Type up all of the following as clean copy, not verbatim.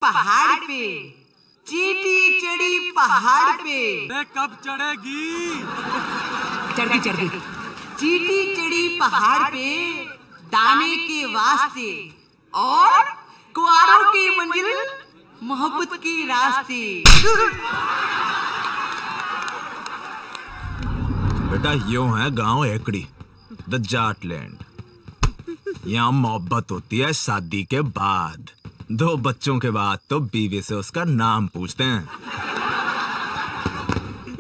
पहाड़ पे, चींटी चढ़ी पहाड़ पे। कब चढ़ेगी? चढ़ गई। चींटी चढ़ी पहाड़ पे दाने के वास्ते और कुआरों की मंजिल मोहब्बत की रास्ते। बेटा यूं है गांव एकड़ी, द जाटलैंड। यहाँ मोहब्बत होती है शादी के बाद, 2 बच्चों के बाद तो बीवी से उसका नाम पूछते हैं।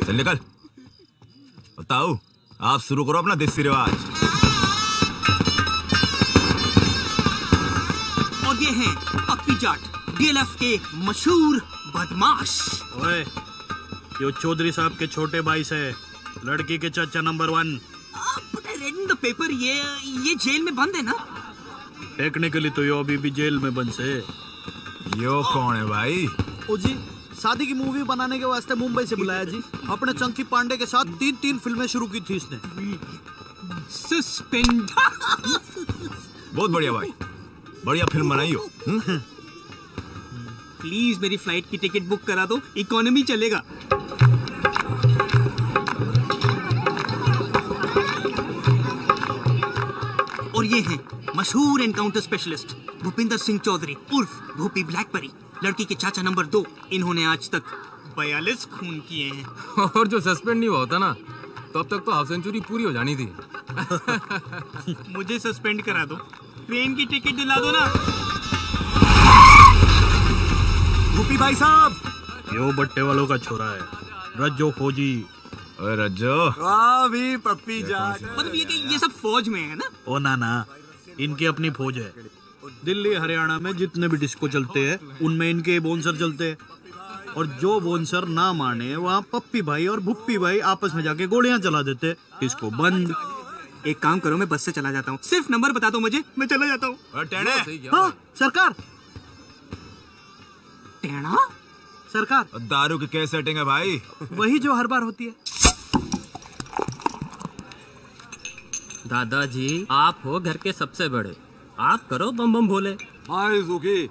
चल निकल। बताओ, आप शुरू करो अपना देसी रिवाज। और ये हैं पप्पी जाट, डीएलएफ के मशहूर बदमाश। ओए, यो चौधरी साहब के छोटे भाई से लड़की के चाचा number 1। But I read in the paper, ये जेल में बंद है ना? टेक्निकली तो यो अभी भी जेल में बंद से। यो कौन है भाई? ओ जी, शादी की मूवी बनाने के वास्ते मुंबई से बुलाया जी। अपने चंकी पांडे के साथ 3 फिल्में शुरू की थी इसने। सस्पेंड। बहुत बढ़िया भाई, बढ़िया फिल्म बनाई हो। प्लीज मेरी फ्लाइट की टिकट बुक करा दो, इकोनॉमी चलेगा। और ये हैं मशहूर एनकाउंटर स्पेशलिस्ट भूपिंदर सिंह चौधरी उर्फ भूपी ब्लैकबेरी, लड़की के चाचा नंबर 2। इन्होंने आज तक 42 खून किए हैं। और जो सस्पेंड नहीं हुआ होता ना, तब तक तो हाफ सेंचुरी पूरी हो जानी थी। मुझे सस्पेंड करा दो, ट्रेन की टिकट दिला दो ना। भूपी भाई साहब, यो बट्टे वालों का छोरा है, रज्जो फौजी। ओए रज्जो, वाह भी पप्पी जाट। मतलब ये सब फौज में है ना? ओ ना, इनकी अपनी फौज है। दिल्ली हरियाणा में जितने भी डिस्को चलते हैं उनमें इनके बोनसर चलते हैं, और जो बोनसर ना माने वहाँ पप्पी भाई और भुप्पी भाई आपस में जाके गोलियां चला देते। इसको बंद। एक काम करो, मैं बस से चला जाता हूँ, सिर्फ नंबर बता दो मुझे, मैं चला जाता हूँ। हाँ सरकार, टेढ़ा सरकार दारू की क्या सेटिंग है भाई? वही जो हर बार होती है। दादाजी, आप हो घर के सबसे बड़े, आप करो बम बम भोले। भाई सुखी,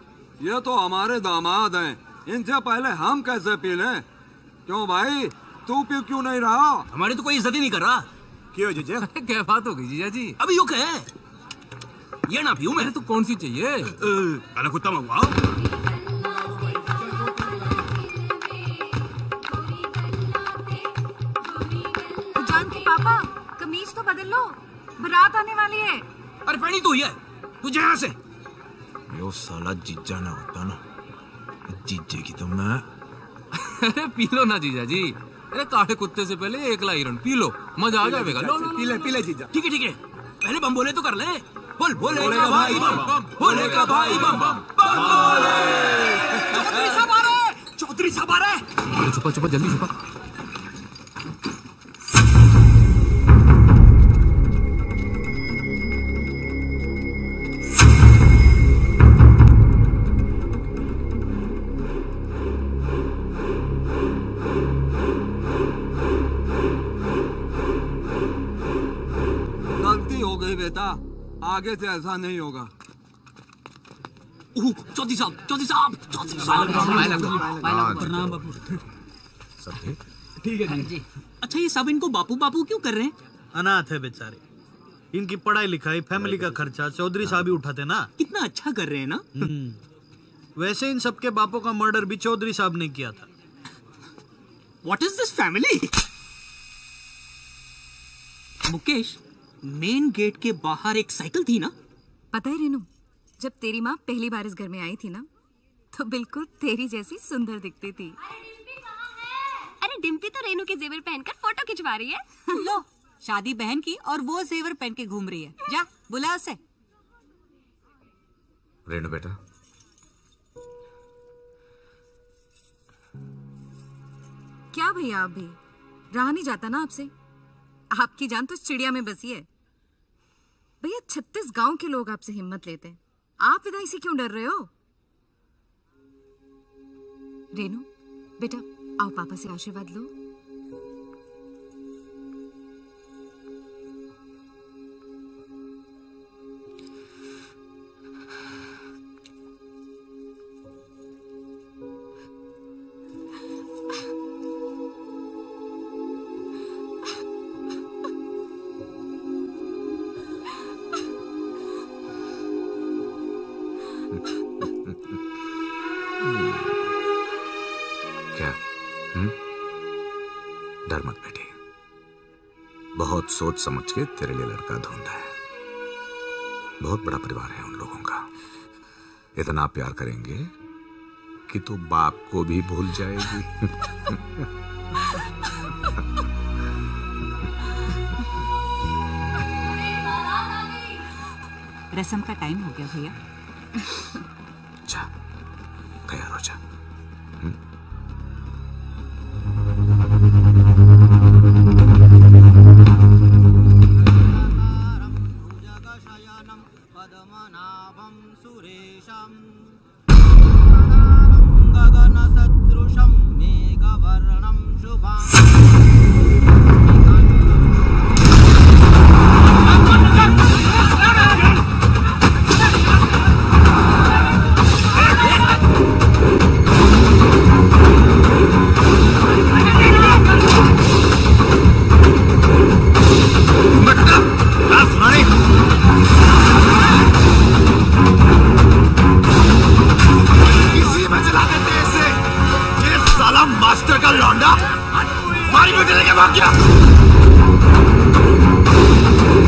ये तो हमारे दामाद हैं, इनसे पहले हम कैसे पी लें? क्यों भाई, तू पी क्यों नहीं रहा? हमारी तो कोई इज्जत ही नहीं कर रहा। क्यों जीजा? क्या बात हो गई जीजा जी? अभी यो क्या है? ये ना पीऊं मैं तो कौन सी चाहिए? काला कुत्ता मंगवाओ। जान के पापा, कमीज तो बदल लो, बारात आने वाली है। अरे पहनी तो है, तुझे यहाँ से। यो साला जीजा ना होता ना, जीजे की तो मैं। अरे पी लो ना जीजा जी। अरे काले कुत्ते से पहले 1 लाइरन पी लो, मजा आ जाएगा। लो पी ले जीजा। ठीक है, पहले बम बोले तो कर ले। बोल बोलेगा भाई बम बम, बोलेगा भाई बम बम, बम बोले। चौधरी साहब आ रहे। छुपा जल्दी छुपा। गलती हो गई बेटा, आगे से ऐसा नहीं होगा। चौधरी साहब। प्रणाम बापू। ठीक है जी। अच्छा, ये सब इनको बापू बापू क्यों कर रहे हैं? अनाथ है बेचारे, इनकी पढ़ाई लिखाई फैमिली का खर्चा चौधरी साहब ही उठाते ना। कितना अच्छा कर रहे हैं ना। वैसे इन सबके बापों का मर्डर भी चौधरी साहब ने किया था। What is this family? Mukesh, main gate के बाहर एक साइकिल थी ना? पता है रेनू, जब तेरी माँ पहली बार इस घर में आई थी ना, तो बिल्कुल तेरी जैसी सुंदर दिखती थी। अरे डिम्पी तो रेनू के जेवर पहनकर फोटो खिंचवा रही है। लो, शादी बहन की और वो जेवर पहन के घूम रही है। जा बुला उसे। रेणु बेटा, क्या भैया, आप भी रहा नहीं जाता ना आपसे। आपकी जान तो चिड़िया में बसी है भैया। 36 गांव के लोग आपसे हिम्मत लेते हैं, आप विदाई से क्यों डर रहे हो? रेनू बेटा, आओ पापा से आशीर्वाद लो। डर मत बेटी, बहुत सोच समझ के तेरे लिए लड़का ढूंढा है। बहुत बड़ा परिवार है उन लोगों का, इतना प्यार करेंगे कि तू बाप को भी भूल जाएगी। रसम का टाइम हो गया भैया। जा, तैयार हो जा। मास्टर का लौंडा हमारी बेटे लेके भाग गया।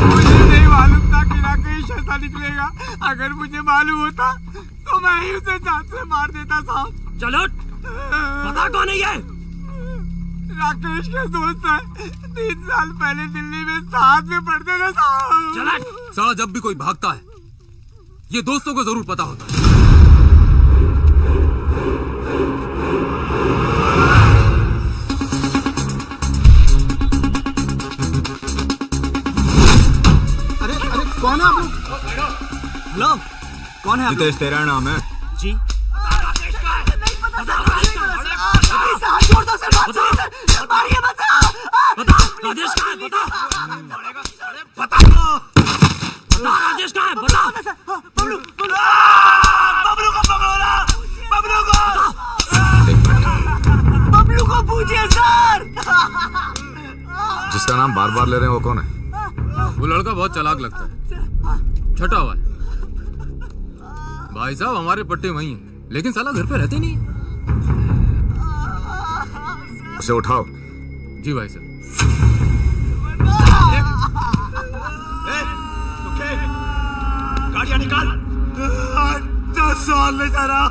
मुझे नहीं मालूम था कि राकेश ऐसा निकलेगा। अगर मुझे मालूम होता तो मैं ही उसे जान से मार देता साहब। चलो पता कौन है ये? राकेश के दोस्त है, 3 साल पहले दिल्ली में साथ में पढ़ते थे साहब। चला साला, जब भी कोई भागता है ये दोस्तों को जरूर पता होता है। कौन है आप लोग? हेलो, कौन है आप लोग? नितेश तेरा नाम है? जी। राजेश कहाँ है? बता राजेश कहाँ है? बता। बबलू को पूछिए सर। जिसका नाम बार बार ले रहे हैं वो कौन है? वो लड़का बहुत चालाक लगता है, छटा हुआ है। भाई साहब हमारे पट्टे वही हैं, लेकिन साला घर पे रहते नहीं। उसे उठाओ। जी भाई साहब। गाड़ियां निकाल। 10 साल ले जा रहा।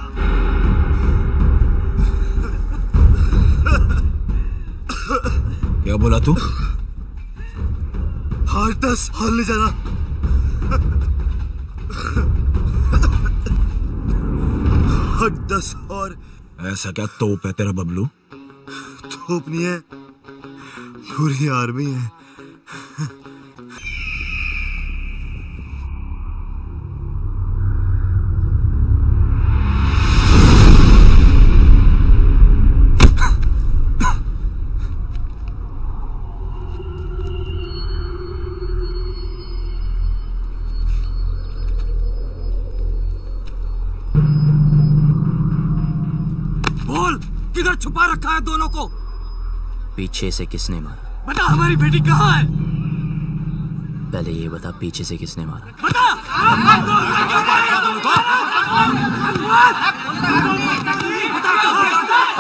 क्या बोला तू? हर 10 हॉल ले जाना। हर 10 और ऐसा क्या तोप है तेरा बबलू? तोप नहीं है, पूरी आर्मी है। किधर छुपा रखा है दोनों को? पीछे से किसने मारा? बता, हमारी बेटी कहाँ है? पहले ये बता, पीछे से किसने मारा? बता।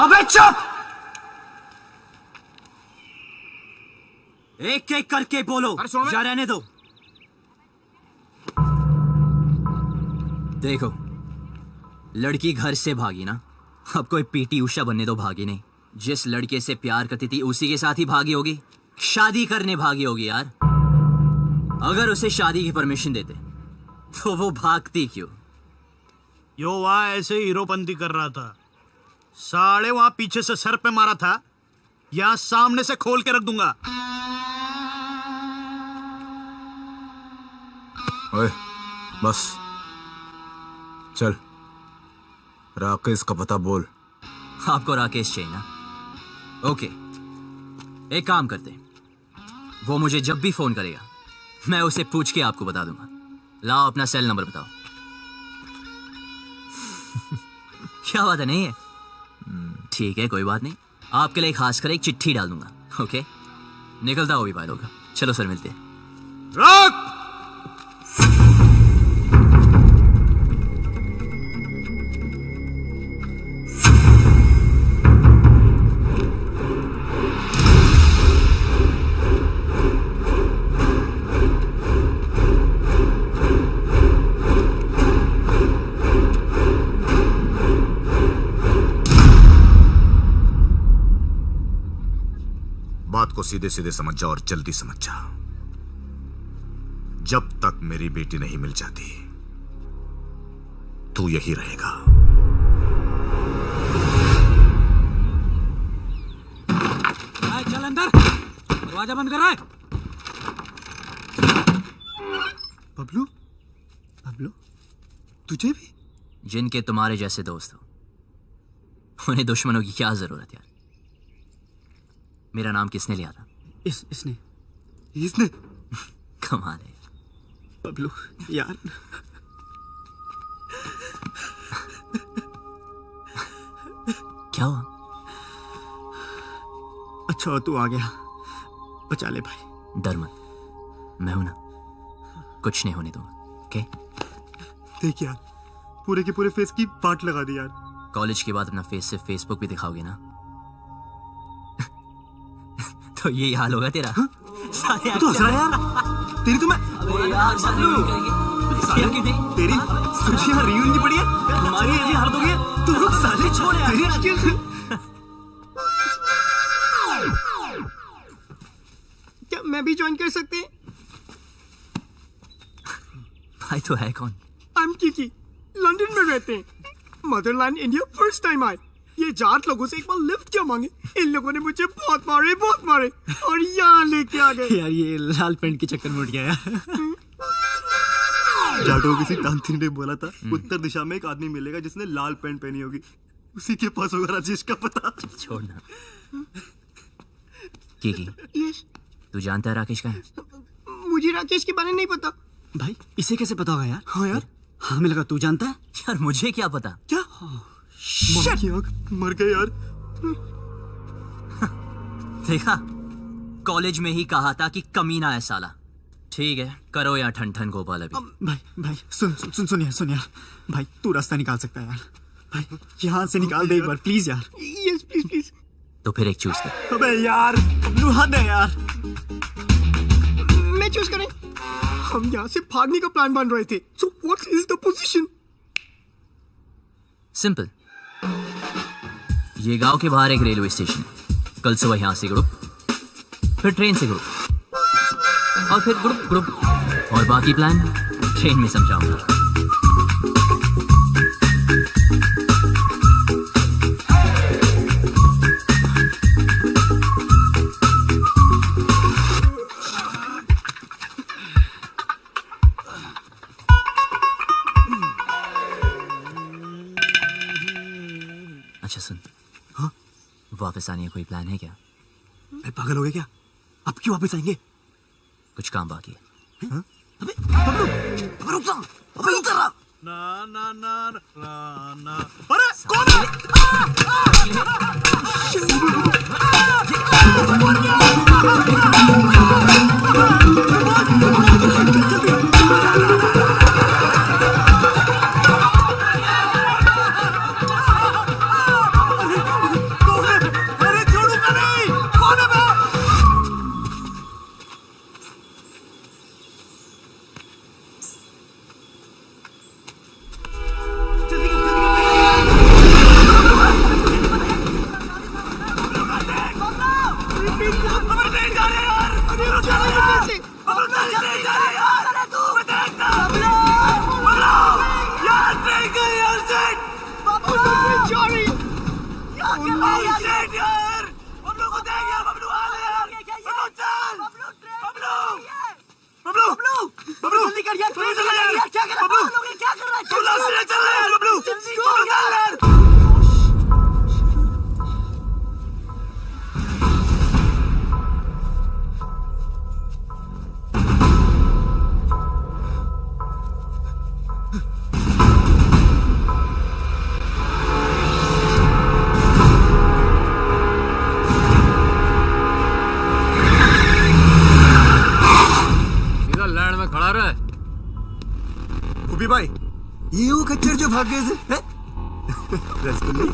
अबे चुप! एक एक करके बोलो, या रहने दो। देखो, लड़की घर से भागी ना, अब कोई पीटी उषा बनने तो भागी नहीं। जिस लड़के से प्यार करती थी उसी के साथ ही भागी होगी, शादी करने भागी होगी यार। अगर उसे शादी की परमिशन देते तो वो भागती क्यों? यो वहां ऐसे हीरोपंती कर रहा था, साले वहां पीछे से सर पे मारा था, यहां सामने से खोल के रख दूंगा। ओए, बस चल, राकेश का पता बोल। आपको राकेश चाहिए ना? ओके, एक काम करते, वो मुझे जब भी फोन करेगा मैं उसे पूछ के आपको बता दूंगा। लाओ अपना सेल नंबर बताओ। क्या बात है, नहीं है? ठीक है, कोई बात नहीं, आपके लिए खास कर एक चिट्ठी डाल दूंगा। ओके, निकलता हो भी भाई लोग। चलो सर, मिलते हैं। रोक! को सीधे सीधे समझ जा और जल्दी समझ जा। जब तक मेरी बेटी नहीं मिल जाती तू यही रहेगा। चल अंदर, दरवाजा बंद कर रहा है। बबलू, बबलू, तुझे भी? जिनके तुम्हारे जैसे दोस्त हो उन्हें दुश्मनों की क्या जरूरत यार। मेरा नाम किसने लिया था? इसने कमाल है बबलू यार। क्या हुआ? अच्छा तू आ गया, बचा ले भाई। डर मत, मैं हूं ना, कुछ नहीं होने दूंगा। ओके? देख यार, पूरे के पूरे फेस की पार्ट लगा दी यार। कॉलेज के बाद अपना फेस से फेसबुक भी दिखाओगे ना तो यही हाल होगा तेरा। सारे तो हंस रहा है यार, तेरी तो मैं तेरी तुझे यहाँ रियून नहीं पड़ी है, हमारी ऐसी हालत हो गई है। तू रुक साले, छोड़ यार। क्या मैं भी ज्वाइन कर सकते हैं? भाई तो है कौन? आई एम किकी, लंदन में रहते हैं। मदरलैंड इंडिया फर्स्ट टाइम आए। ये जाट लोगों से एक बार लिफ्ट क्या मांगे, इन लोगों ने मुझे बहुत मारे और यहाँ लेके आ गए। यार ये लाल पेंट के चक्कर में उठ गया यार। जाटो किसी तांत्री ने बोला था उत्तर दिशा में एक आदमी मिलेगा जिसने लाल पेंट पहनी होगी, उसी के पास होगा राजेश का पता। छोड़ना। किकी, यस, तू जानता है राकेश कहाँ है? मुझे राकेश के बारे में नहीं पता। भाई इसे कैसे पता होगा यार? हाँ यार, हमें लगा तू जानता है। यार मुझे क्या पता? क्या? मर गए यार। देखा, कॉलेज में ही कहा था कि कमीना है साला। ठीक है, करो या ठन ठन गोपाल अभी। भाई सुन यार, भाई तू रास्ता निकाल सकता है यार। भाई यहाँ से निकाल दे एक बार प्लीज यार। Yes please. तो फिर एक चूज कर। अबे यार हद है यार। मैं चूज करें? हम यहाँ से भागने का प्लान बन रहे थे। So what is the position? Simple, ये गांव के बाहर एक रेलवे स्टेशन है। कल सुबह यहां से ग्रुप, फिर ट्रेन से ग्रुप, और फिर ग्रुप, और बाकी प्लान ट्रेन में समझाऊंगा। अच्छा सुन, हाँ? वापस आने का कोई प्लान है क्या? पागल हो गए क्या? अब क्यों वापस आएंगे? कुछ काम बाकी है। हाँ? अबे बबलू, रुक जा, अबे इधर आ। ना। अरे कौन है? भाई ये वो खच्चर जो भाग गए थे। रसगुल्ले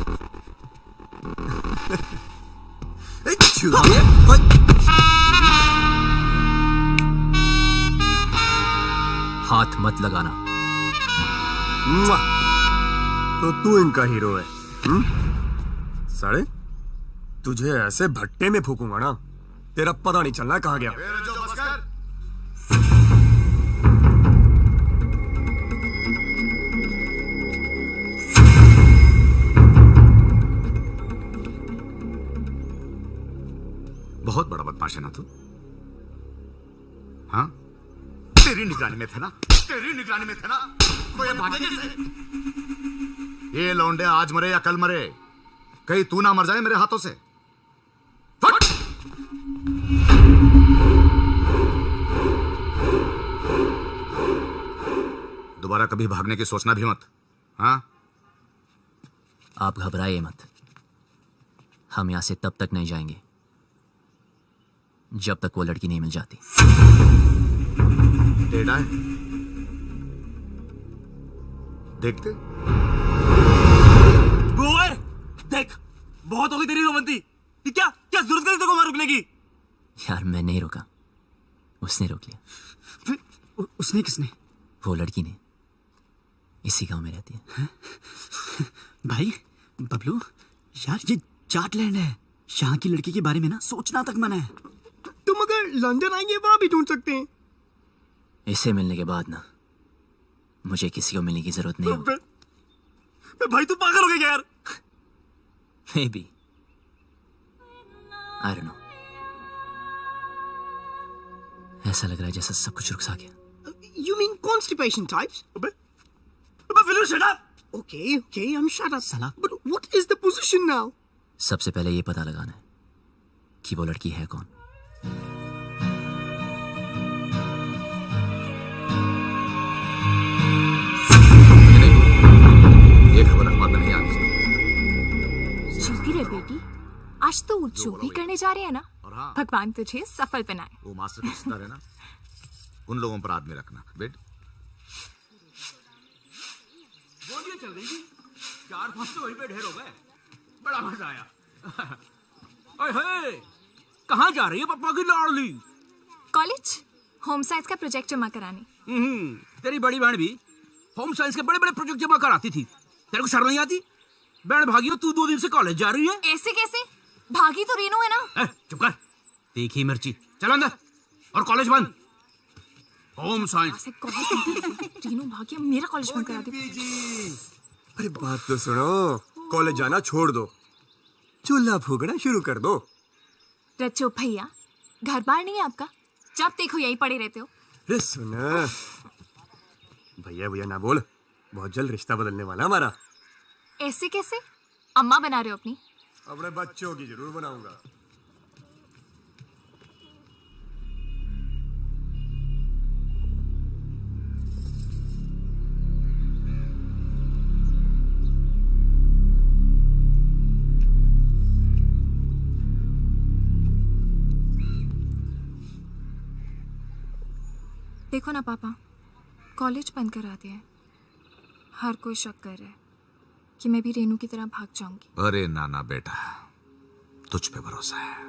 हाथ मत लगाना। तो तू इनका हीरो है? साले तुझे ऐसे भट्टे में फूकूंगा ना तेरा पता नहीं चलना कहाँ गया। बहुत बड़ा बदमाश है ना तू? हाँ, तेरी निगरानी में थे ना, तेरी निगरानी में थे ना, तो ये भागे कैसे? ये लौंडे आज मरे या कल मरे, कहीं तू ना मर जाए मेरे हाथों से। फट! दोबारा कभी भागने की सोचना भी मत। हाँ, आप घबराइए मत, हम यहां से तब तक नहीं जाएंगे जब तक वो लड़की नहीं मिल जाती। टेढ़ा है, देखते। ओए, देख, बहुत हो गई तेरी रोमंती। क्या क्या जरूरत है तेरे को वहां रुकने की? यार मैं नहीं रुका, उसने रोक लिया। उसने किसने? वो लड़की ने, इसी गांव में रहती है। भाई बबलू, यार ये जाटलैंड है, यहाँ की लड़की के बारे में ना सोचना तक मना है। तुम अगर लंदन आएंगे वहां भी ढूंढ सकते हैं। इसे मिलने के बाद ना मुझे किसी को मिलने की जरूरत नहीं होगी। भाई तू पागल हो गया यार। Maybe. I don't know. ऐसा लग रहा है जैसे सब कुछ रुक सा गया। You mean constipation types? Will you shut up? Okay, I'm shut up. साला। But what is the position now? सबसे पहले ये पता लगाना है कि वो लड़की है कौन। ये खबर अखबार में नहीं आनी चाहिए। जीती रहे बेटी, आज तो जो भी करने जा रहे हैं ना, भगवान तुझे सफल बनाए। वो मास्टर का सितार है ना, उन लोगों पर आदमी रखना। बेट बोलिए चल रही थी, 4-5 तो वहीं पे ढेर हो गए, बड़ा मजा आया। अरे कहाँ जा रही है पप्पा की लाडली? कॉलेज होम साइंस का प्रोजेक्ट जमा कराने। तेरी बड़ी बहन भी होम साइंस के बड़े बड़े प्रोजेक्ट जमा कराती थी, तेरे को शर्म नहीं आती? बहन भागी हो, तू 2 दिन से कॉलेज जा रही है। ऐसे कैसे? भागी तो रेनू है ना। चुप कर, तीखी मिर्ची। चल अंदर, और कॉलेज बंद। Home science. रेनू भागी, मेरा कॉलेज बंद करा दी। अरे बात तो सुनो, कॉलेज जाना छोड़ दो, चूल्हा फूकना शुरू कर दो। रचो भैया, घर बार नहीं है आपका, जब देखो यही पड़े रहते हो। अरे सुना, भैया भैया ना बोल, बहुत जल्द रिश्ता बदलने वाला हमारा। ऐसे कैसे? अम्मा बना रहे हो अपनी? अपने बच्चों की जरूर बनाऊंगा। देखो ना पापा, कॉलेज बंद करा दिया है। हर कोई शक कर रहा है कि मैं भी रेनू की तरह भाग जाऊंगी। अरे नाना बेटा, तुझ पे भरोसा है।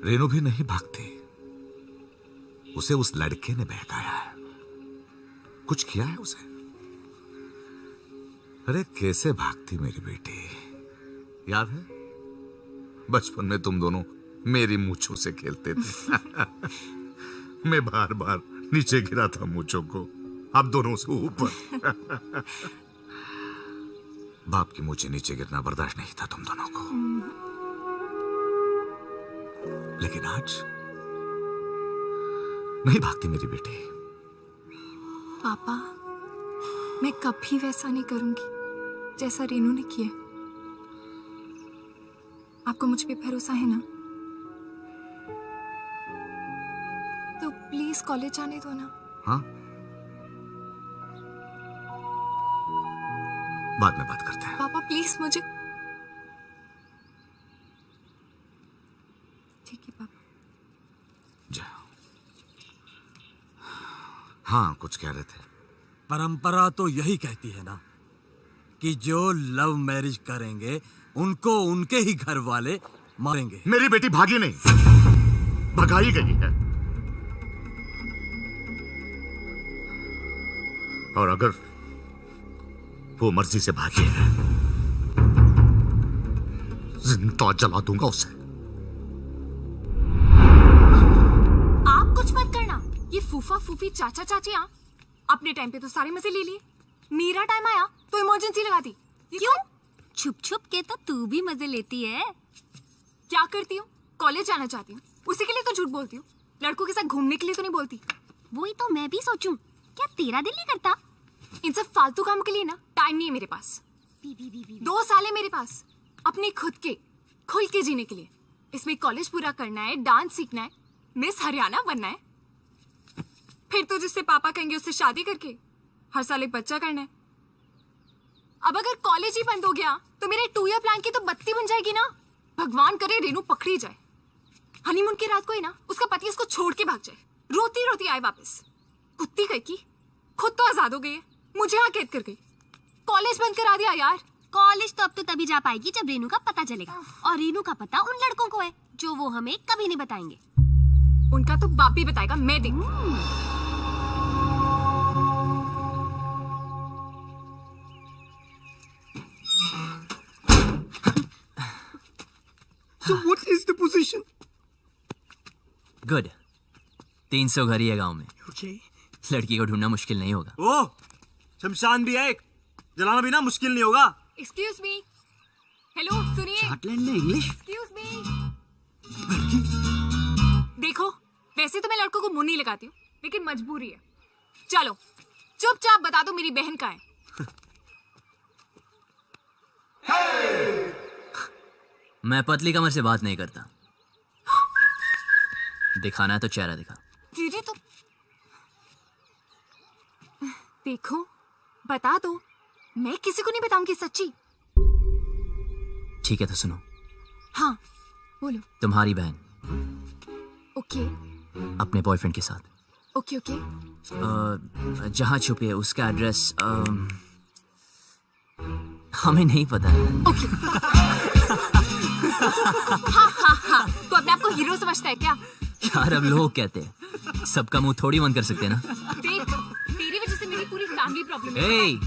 रेनू भी नहीं भागती, उसे उस लड़के ने बहकाया है, कुछ किया है उसे। अरे कैसे भागती मेरी बेटी, याद है बचपन में तुम दोनों मेरी मूंछों से खेलते थे। मैं बार बार नीचे गिरा था मूंछों को, अब दोनों से ऊपर। बाप की मूंछें नीचे गिरना बर्दाश्त नहीं था तुम दोनों को, लेकिन आज नहीं भागती मेरी बेटी। पापा, मैं कभी वैसा नहीं करूंगी जैसा रेनू ने किया। आपको मुझ पे भरोसा है ना? तो प्लीज कॉलेज जाने दो ना। हाँ, बाद में बात करते हैं। पापा प्लीज मुझे। ठीक है पापा। जाओ। हाँ, कुछ कह रहे थे? परंपरा तो यही कहती है ना कि जो लव मैरिज करेंगे उनको उनके ही घर वाले मारेंगे। मेरी बेटी भागी नहीं, भगाई गई है। और अगर वो मर्जी से भागी है, जिंदा जला दूंगा उसे। फूफा फूफी चाचा चाचियाँ अपने टाइम पे तो सारे मजे ले लिए, मेरा टाइम आया तो इमरजेंसी लगा दी। क्यों? छुप छुप के तो तू भी मजे लेती है। क्या करती हूँ? कॉलेज जाना चाहती हूँ, उसी के लिए तो झूठ बोलती हूँ। लड़कों के साथ घूमने के लिए तो नहीं बोलती। वही तो मैं भी सोचूं, क्या तेरा दिल नहीं करता? इन सब फालतू काम के लिए ना टाइम नहीं है मेरे पास। 2 साल है मेरे पास अपने खुद के खुल के जीने के लिए। इसमें कॉलेज पूरा करना है, डांस सीखना है, मिस हरियाणा बनना है, फिर तो जिससे पापा कहेंगे उससे शादी करके हर साल एक बच्चा करना है। अब अगर कॉलेज ही बंद हो गया तो मेरे 2 ईयर प्लान की तो बत्ती बन जाएगी ना। भगवान करे रेनू पकड़ी जाए, हनीमून की रात को ही ना उसका पति उसको छोड़ के भाग जाए, रोती रोती आए वापस। कुत्ती कह की खुद तो आजाद हो गई है, मुझे यहाँ कैद कर गई। कॉलेज बंद करा दिया यार। कॉलेज तो अब तो तभी जा पाएगी जब रेनू का पता चलेगा, और रेनू का पता उन लड़कों को है जो वो हमें कभी नहीं बताएंगे। उनका तो बाप भी बताएगा, मैं देखूं। So what is the position? Good. 300 घर ही है गांव में। Okay. लड़की को ढूंढना मुश्किल नहीं होगा। ओ, शमशान भी है एक, जलाना भी ना मुश्किल नहीं होगा। एक्सक्यूज मी, हेलो सुनिए। झारखंड में इंग्लिश? Excuse me. देखो, वैसे तो मैं लड़कों को मुंह नहीं लगाती हूँ, लेकिन मजबूरी है। चलो चुपचाप बता दो मेरी बहन कहाँ है। मैं पतली कमर से बात नहीं करता। दिखाना है तो चेहरा दिखा। दीदी तो देखो, बता दो, मैं किसी को नहीं बताऊंगी सच्ची। ठीक है तो सुनो। हाँ बोलो। तुम्हारी बहन ओके अपने बॉयफ्रेंड के साथ ओके ओके जहाँ छुपी है उसका एड्रेस हमें नहीं पता है। हाँ, तो अपने आप को हीरो समझता है क्या? यार अब लोग कहते हैं, सबका मुंह थोड़ी बंद कर सकते ना। देख, तेरी वजह से मेरी पूरी फैमिली प्रॉब्लम है। ए,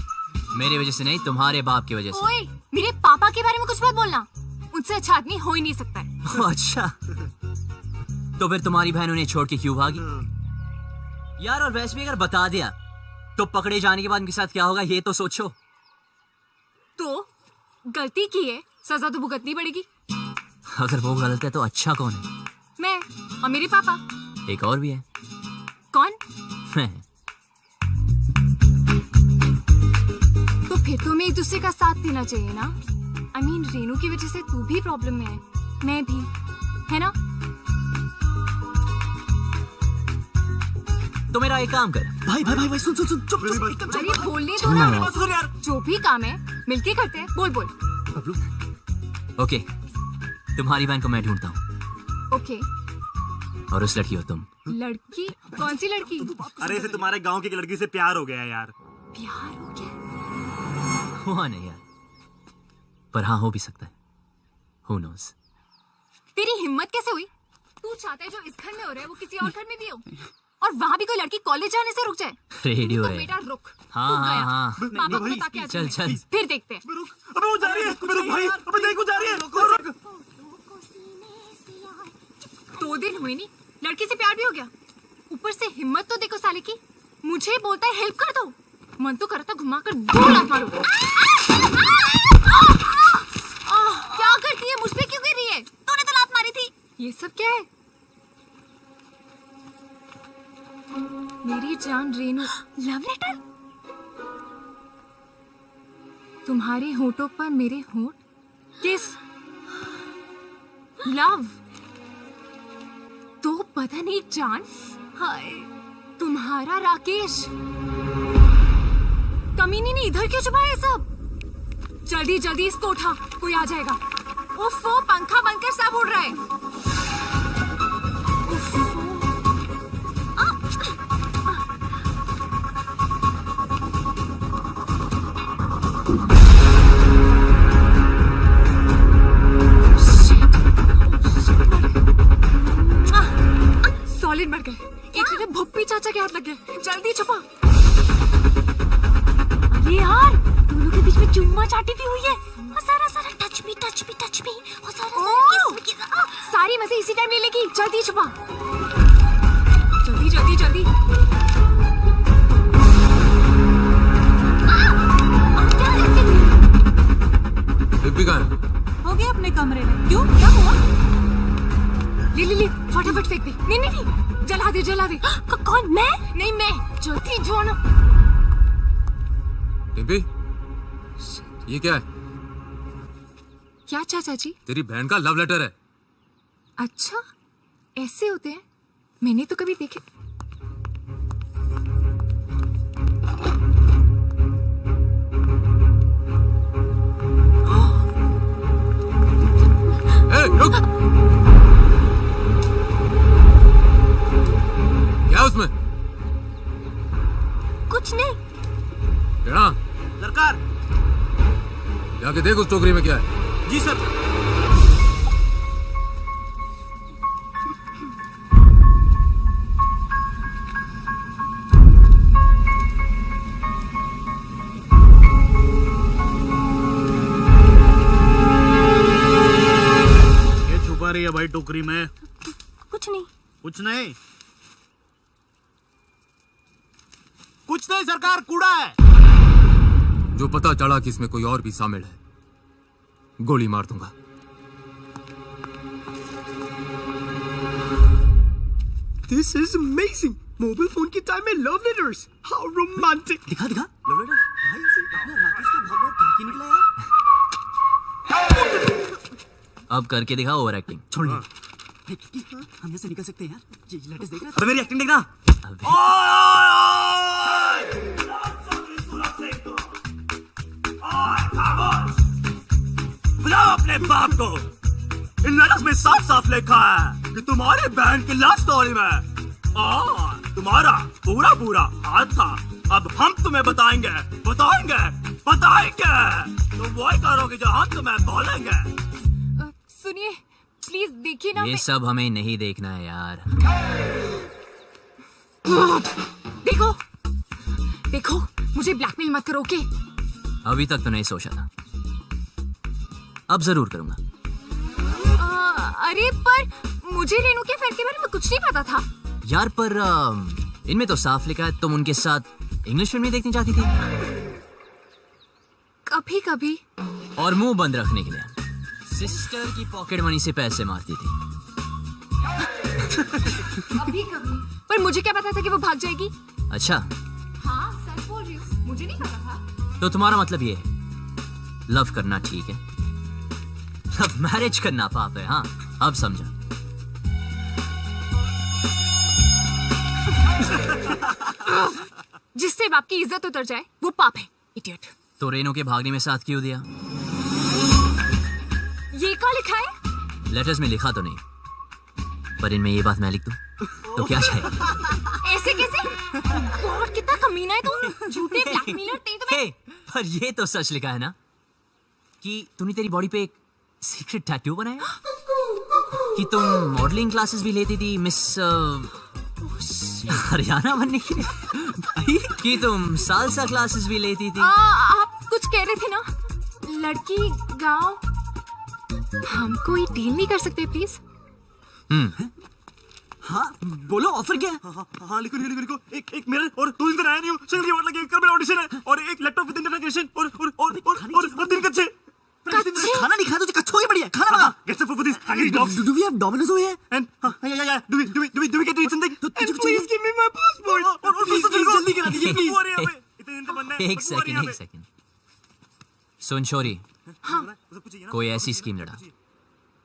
मेरी वजह से नहीं, तुम्हारे बाप की वजह से। ओए, मेरे पापा के बारे में कुछ मत बोलना, उनसे अच्छा आदमी हो ही नहीं सकता है। अच्छा, तो फिर तुम्हारी बहन उन्हें छोड़ के क्यों भागी? यार और वैसे भी अगर बता दिया तो पकड़े जाने के बाद उनके साथ क्या होगा ये तो सोचो। तो गलती की है, सजा तो भुगतनी पड़ेगी। अगर वो गलत है तो अच्छा कौन है? मैं और मेरे पापा। एक और भी है। कौन? मैं। तो फिर तुम्हें एक दूसरे का साथ देना चाहिए ना। I mean, रेनू की वजह से तू भी प्रॉब्लम में है, मैं भी, है ना? तो मेरा एक काम कर। भाई सुन चुप। अरे बोलने दो ना। जो भी काम है मिलके करते हैं। बोल। ओके, तुम्हारी बहन को मैं ढूंढता हूँ। ओके। और उस लड़की हो तुम। लड़की? कौन सी लड़की? अरे इसे तुम्हारे गांव की एक लड़की से प्यार हो गया यार। प्यार हो गया? हुआ नहीं यार, पर हाँ हो भी सकता है। Who knows? तेरी हिम्मत कैसे हुई? तू चाहता है जो इस घर में हो रहा है वो किसी और घर में भी हो, और वहाँ भी कोई लड़की कॉलेज जाने से रुक जाए। रेडियो तो है। बेटा रुक। हाँ। पापा को बता के आ चल। फिर देखते हैं। अबे वो जा रही है, भाई, अबे देख वो जा रही है। 2 दिन हुए नहीं, लड़की से प्यार भी हो गया। ऊपर से हिम्मत तो देखो साले की, मुझे बोलता है हेल्प कर दो। मन तो करता घुमा कर 2 लात मारो। क्या करती है? मुझ पे क्यों गिर रही है? तूने तो लात मारी थी। ये सब क्या है? मेरी जान रेनू, लव लेटर? तुम्हारे होठों पर मेरे होठ, किस, लव। तो पता नहीं जान, हाय तुम्हारा राकेश। कमीनी ने इधर क्यों छुपाया सब? जल्दी इसको उठा, कोई आ जाएगा। उफ, पंखा बनकर सब उड़ रहा है। सॉलिड मर गए। एक सीधे भुप्पी चाचा के हाथ लग गए। जल्दी छुपा। अरे यार, दोनों के बीच में चुम्मा चाटी भी हुई है। सारा टच मी। सारी मजे इसी टाइम ले लेगी। जल्दी छुपा। जल्दी। हो गया अपने कमरे में। क्यों, क्या हुआ? ले फटाफट फेंक दे। नहीं जला दे। कौन? मैं? नहीं मैं जल्दी जो ना। डिम्पी, ये क्या है? क्या चाचा जी? तेरी बहन का लव लेटर है। अच्छा, ऐसे होते हैं? मैंने तो कभी देखे। ए, रुक! क्या उसमें? कुछ नहीं। टेढ़ा, सरकार। जाके देख उस टोकरी में क्या है। जी सर। ये छुपा रही है भाई टोकरी में? कुछ नहीं। कुछ नहीं सरकार, कूड़ा है। जो पता चला कि इसमें कोई और भी शामिल है, गोली मार दूंगा। This is amazing. Mobile phone की टाइम में लव लेटर्स. How romantic. दिखा लव लेटर। भाई राकेश तो बहुत करके निकला यार। अब करके दिखा ओवर एक्टिंग। छोड़ हम यहाँ से निकल सकते हैं यार। लेटेस्ट देख रहा है। अबे मेरी एक्टिंग देखना। बुलाओ अपने बाप को। इन लेटर्स में साफ साफ लिखा है कि तुम्हारी बहन की लव स्टोरी में तुम्हारा पूरा हाथ था। अब हम तुम्हें बताएंगे। तुम वही करोगे जो हम तुम्हें बोलेंगे। सुनिए प्लीज, देखिए ना। ये सब हमें नहीं देखना है यार। देखो मुझे ब्लैकमेल मत करो, ओके? अभी तक तो नहीं सोचा था, अब जरूर करूंगा। अरे पर मुझे रेनू के अफेयर के बारे में कुछ नहीं पता था यार। पर इनमें तो साफ लिखा है तुम उनके साथ इंग्लिश फिल्म देखनी चाहती थी। कभी कभी। और मुंह बंद रखने के लिए सिस्टर की पॉकेट मनी से पैसे मारती थी। कभी कभी। पर मुझे क्या पता था कि वो भाग जाएगी? अच्छा, हाँ सच बोल रही हूँ, मुझे नहीं पता था। तो तुम्हारा मतलब ये है लव करना ठीक है, लव मैरिज करना पाप है। हाँ अब समझा। जिससे बाप की इज्जत उतर जाए वो पाप है, इडियट। तो रेनू के भागने में साथ क्यों दिया? ये क्या लिखा है? लेटर्स में लिखा तो नहीं, पर इनमें ये बात मैं लिख दूं तो क्या चाहिए? ऐसे कैसे? गॉड कितना कमीना है तू, झूठे ब्लैकमेलर थे तुम्हें। पर ये तो सच लिखा है ना कि तूने तेरी बॉडी पे एक सीक्रेट टैटू बनाया, कि तुम मॉडलिंग क्लासेस भी लेती थी मिस हरियाणा बनने के लिए, भाई कि तुम सालसा क्लासेस भी लेती थी। आप कुछ कह रहे थे ना, लड़की गांव। हम कोई डील नहीं कर सकते प्लीज? हाँ बोलो, ऑफर क्या है? हाँ लिखो। एक मिरर और 2 दिन आया नहीं हो, सिंगल की वाट लगी, कल मेरा ऑडिशन है, और एक लैपटॉप विद इंटरनेशन और 3 कच्चे। खाना नहीं खाया तो कच्चों की बढ़िया खाना बना। Get up for this. I need dogs. Do we have Domino's over here? And yeah. Do we get to eat something? And please give me my passport. Please, जल्दी करा दीजिए प्लीज। इतने दिन तो बनना है। एक सेकंड। सुन छोरी, कोई ऐसी स्कीम लड़ा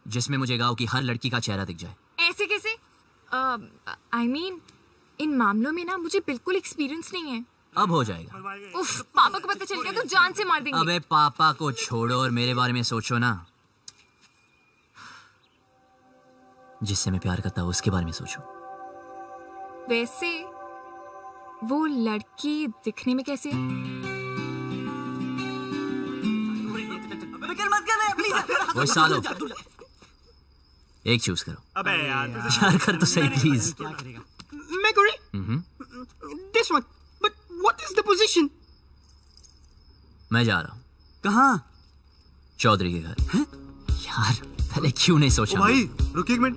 जिसमें मुझे गांव की हर लड़की का चेहरा दिख जाए। ऐसे कैसे? I mean, इन मामलों में ना मुझे बिल्कुल एक्सपीरियंस नहीं है। अब हो जाएगा। उफ, पापा को पता चल गया तो जान से मार देंगे। अबे पापा को छोड़ो और मेरे बारे में सोचो ना। जिससे मैं प्यार करता हूँ उसके बारे में सोचो। वैसे वो लड़की दिखने में कैसी है? वो सालो, एक चूज करो। अबे यार चार कर तो सही प्लीज। मैं करूँ? This one. But what is the position? मैं जा रहा हूँ। कहाँ? चौधरी के घर। यार पहले क्यों नहीं सोचा? भाई रुकिए एक मिनट।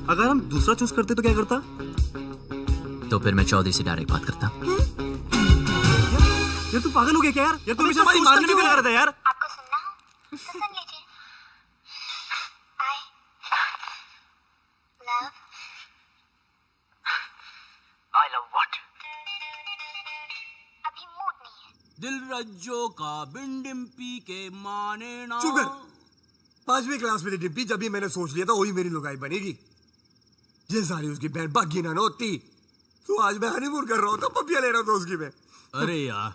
अगर हम दूसरा चूज करते तो क्या करता? तो फिर मैं चौधरी से डायरेक्ट बात करता। यार तू पागल हो गया क्या यार? यार तू हमेशा हमारी मारने में लगा रहता है यार। I love what? दिल रज्जो का बिन डिम्पी के माने ना। चुप कर। 5वीं क्लास में थी डिम्पी, जब भी मैंने सोच लिया था वही मेरी लुगाई बनेगी। ये सारी उसकी बहन बागी ना होती तो आज मैं हनीमून कर रहा हूँ, तो पपिया ले रहा था उसकी मैं। अरे यार,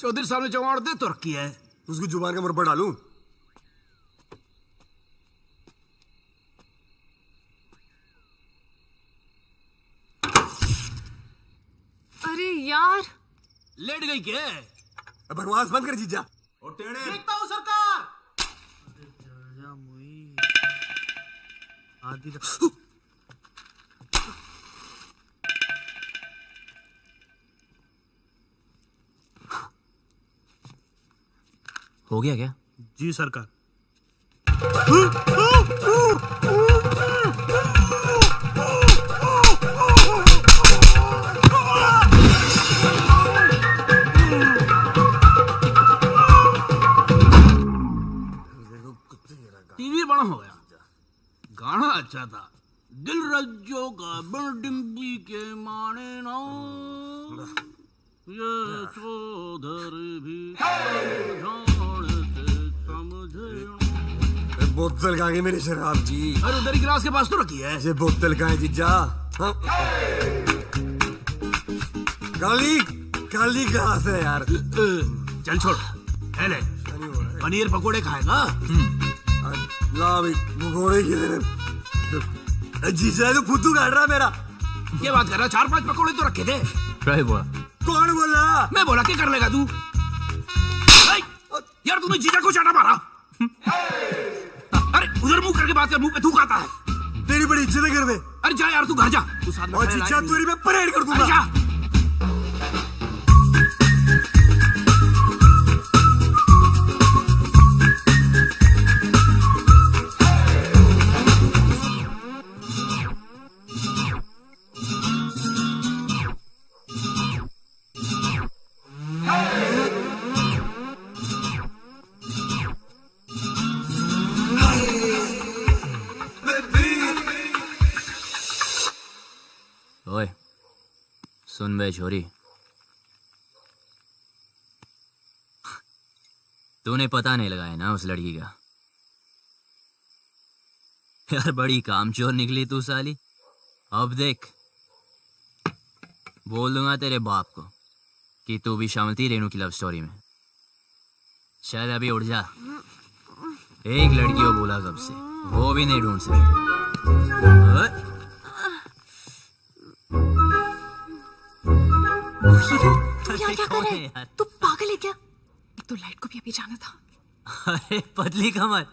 चौधरी साहब ने जवाब दे तो रखी है। उसकी जुबान का मुरब्बा डालूं? अरे यार, लेट गई क्या? बकवास बंद कर जीजा। देखता हूँ सरकार। हो गया क्या? जी सरकार। टीवी बड़ा हो गया, गाना अच्छा था। दिल रज्जो का बिन डिम्पी के माने ना, ये चौधरी भी जानते समझे। बोतल कहाँ गई मेरी शराब जी? अरे उधर ही गिलास के पास तो रखी है। ये बोतल कहाँ है जीजा? हाँ? काली काली कहाँ से यार? चल छोड़, है ले। पनीर पकोड़े खाएगा? ला भाई पकोड़े किधर? जीजा तो फुद्दू काट रहा मेरा। ये बात कर रहा, 4-5 पकोड़े तो रखे थे। क्या बोला? कौन बोला? मैं बोला, क्या कर लेगा तू? यार तूने जीजा को चाटा मारा। अरे उधर मुंह करके बात कर, मुंह पे थूक आता है। तेरी बड़ी इज्जत है घर में। अरे जा यार, तू घर जा। तू साथ में और जीजा तेरी मैं परेड कर दूंगा। अरे जा। ओए सुन बे छोरी, तूने पता नहीं लगाया ना उस लड़की का? यार बड़ी कामचोर निकली तू साली। अब देख, बोल दूंगा तेरे बाप को कि तू भी शामिल थी रेनू की लव स्टोरी में। चल अभी उठ जा। एक लड़की को बोला कब से, वो भी नहीं ढूंढ सकती। तू यहाँ क्या कर रहा है? तू पागल है क्या? एक तो लाइट को भी अभी जाना था। अरे पतली कमर,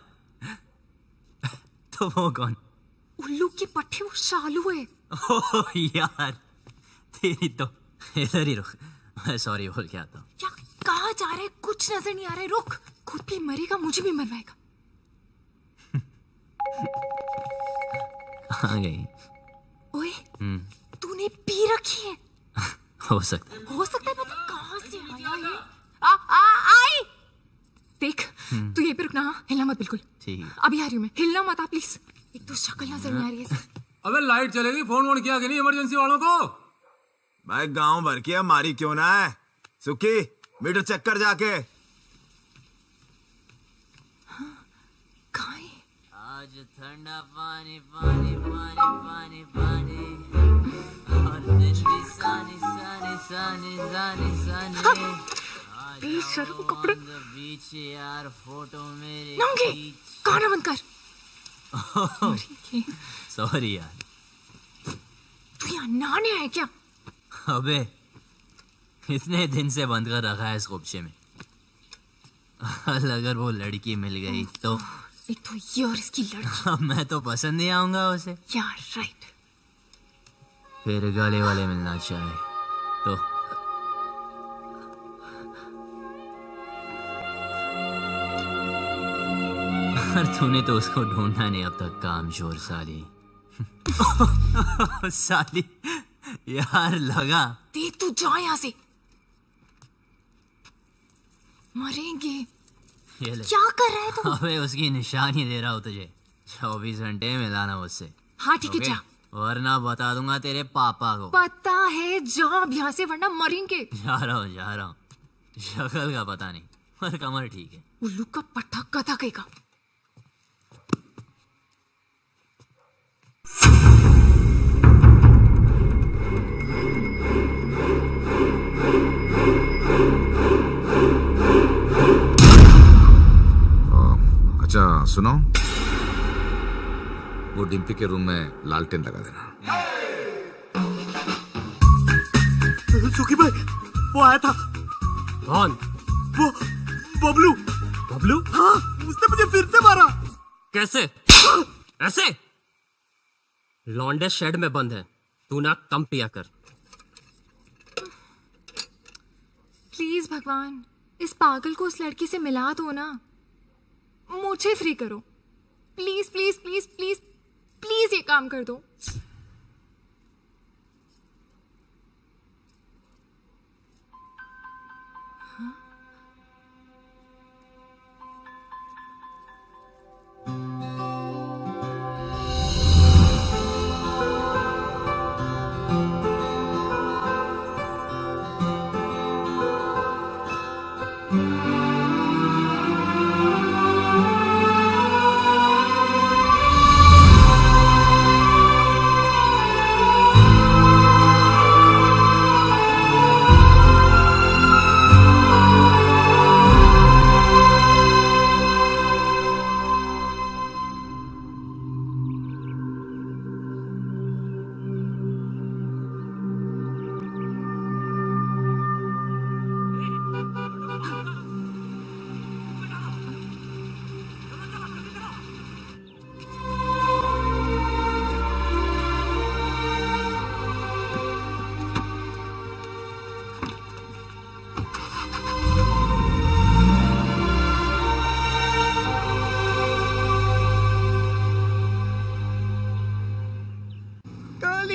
तो वो कौन? उल्लू की पट्टी, वो शालू है। ओह यार, तेरी तो इधर ही रुक, मैं सॉरी बोल के आता हूँ। क्या कहाँ जा रहा है? कुछ नजर नहीं आ रहा है। रुक, खुद भी मरेगा, मुझे भी मरवाएगा। आ गई। ओए, तूने पी रखी है? हो सकता है। हो सकता है, मतलब कहाँ से आया ये? आई देख, तू यहीं पे रुकना, हिलना मत बिल्कुल। ठीक है। अभी आ रही हूँ मैं, हिलना मत आप प्लीज। एक तो शक्ल नजर नहीं आ रही है। अबे लाइट चलेगी, फोन किया कि नहीं इमरजेंसी वालों को? भाई गांव भर की हमारी क्यों ना है? सुखी मीटर चेक कर जाके। आज ठंडा पानी पानी पानी पानी पानी और दिन भी सानी सानी सानी सानी सानी। बेशर्म कपड़े। बीच यार फोटो मेरे नंगे, गाना बंद कर। सॉरी यार। तू यहाँ नहाने आया क्या? अबे इतने दिन से बंद कर रखा है इस खुबचे में। अगर वो लड़की मिल गई तो एक तो ये और इसकी लड़की। मैं तो पसंद नहीं आऊंगा उसे यार। राइट। फिर गले वाले मिलना चाहे तो तूने तो उसको ढूंढा नहीं अब तक, कामचोर साली। साली यार लगा। देख तू जा यहाँ से, मरेंगे। ये ले। क्या कर रहा है तू? अबे उसकी निशानी दे रहा हूँ तुझे, 24 घंटे मिलाना मुझसे। हाँ ठीक है, ओके? जा। वरना बता दूंगा तेरे पापा को। पता है, जा अब यहाँ से वरना मरेंगे। जा रहा हूँ। शक्ल का पता नहीं पर कमर ठीक है। उल्लू का पट्टा कथा कहेगा। अच्छा सुनो, वो डिम्पी के रूम में लालटेन लगा देना। सुखी भाई, वो आया था। कौन? वो बबलू। बबलू? हाँ, उसने मुझे फिर से मारा। कैसे? ऐसे? लौंडे शेड में बंद है, तू ना कम पिया कर। प्लीज भगवान, इस पागल को उस लड़की से मिला दो ना। मुझे फ्री करो, please please please please please ये काम कर दो।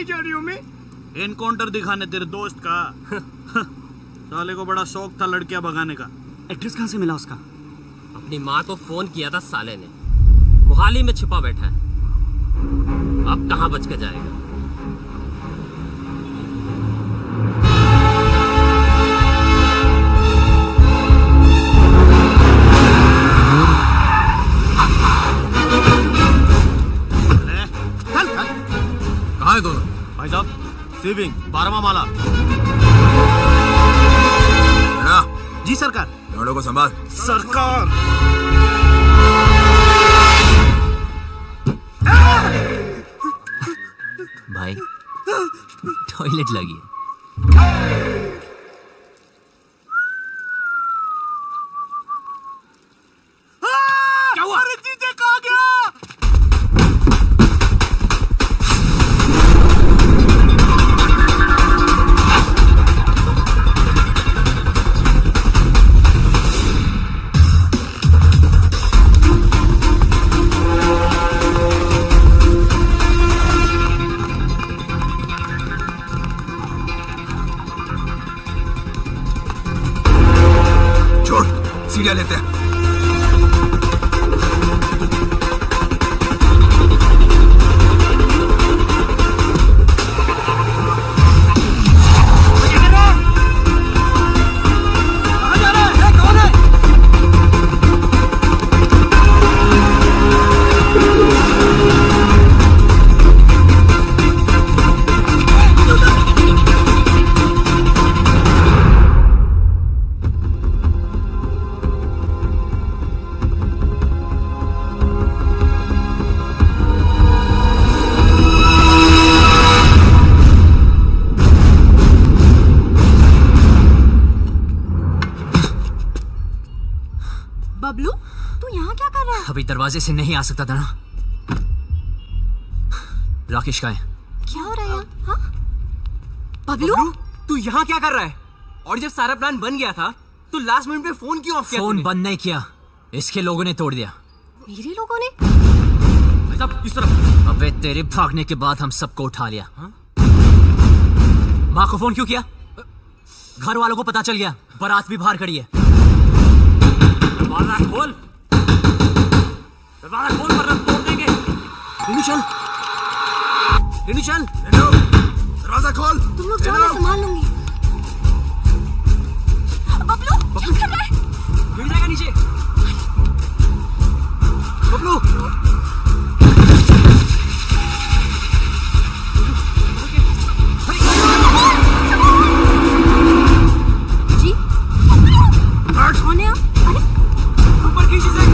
जा रही हूँ मैं? एनकाउंटर दिखाने तेरे दोस्त का। साले को बड़ा शौक था लड़कियां भगाने का। एड्रेस कहाँ से मिला उसका? अपनी माँ को फोन किया था साले ने, मोहाली में छिपा बैठा है। अब कहाँ बच के जाएगा? कहाँ है दोनों? भाई साहब, सेविंग 12वां माला। जी सरकार। लौंडों को संभाल। सरकार। भाई टॉयलेट लगी है। क्या हुआ? अरे जीजे कहाँ गया? छोड़, सीढ़ियाँ लेते हैं। बबलू, तू यहाँ क्या कर रहा है? अभी दरवाजे से नहीं आ सकता था ना। राकेश का है। क्या हो रहा है यहाँ? हाँ? बबलू, तू यहाँ क्या कर रहा है? और जब सारा प्लान बन गया था तो लास्ट मिनट पे फोन क्यों ऑफ किया? फोन बंद नहीं किया, इसके लोगों ने तोड़ दिया। मेरे लोगों ने? भाई साहब, इस तरफ। अबे तेरे भागने के बाद हम सबको उठा लिया। माँ को फोन क्यों किया? घर वालों को पता चल गया, बारात भी बाहर खड़ी है। दरवाजा खोल, दरवाजा खोल वरना तोड़ देंगे। रेनू चल, रेनू चल, दरवाजा खोल। तुम लोग जाओ, मैं संभाल लूंगी। बबलू क्या कर रहा है? गिर जाएगा नीचे। बबलू जी कौन है आप? अरे ऊपर की चीजें।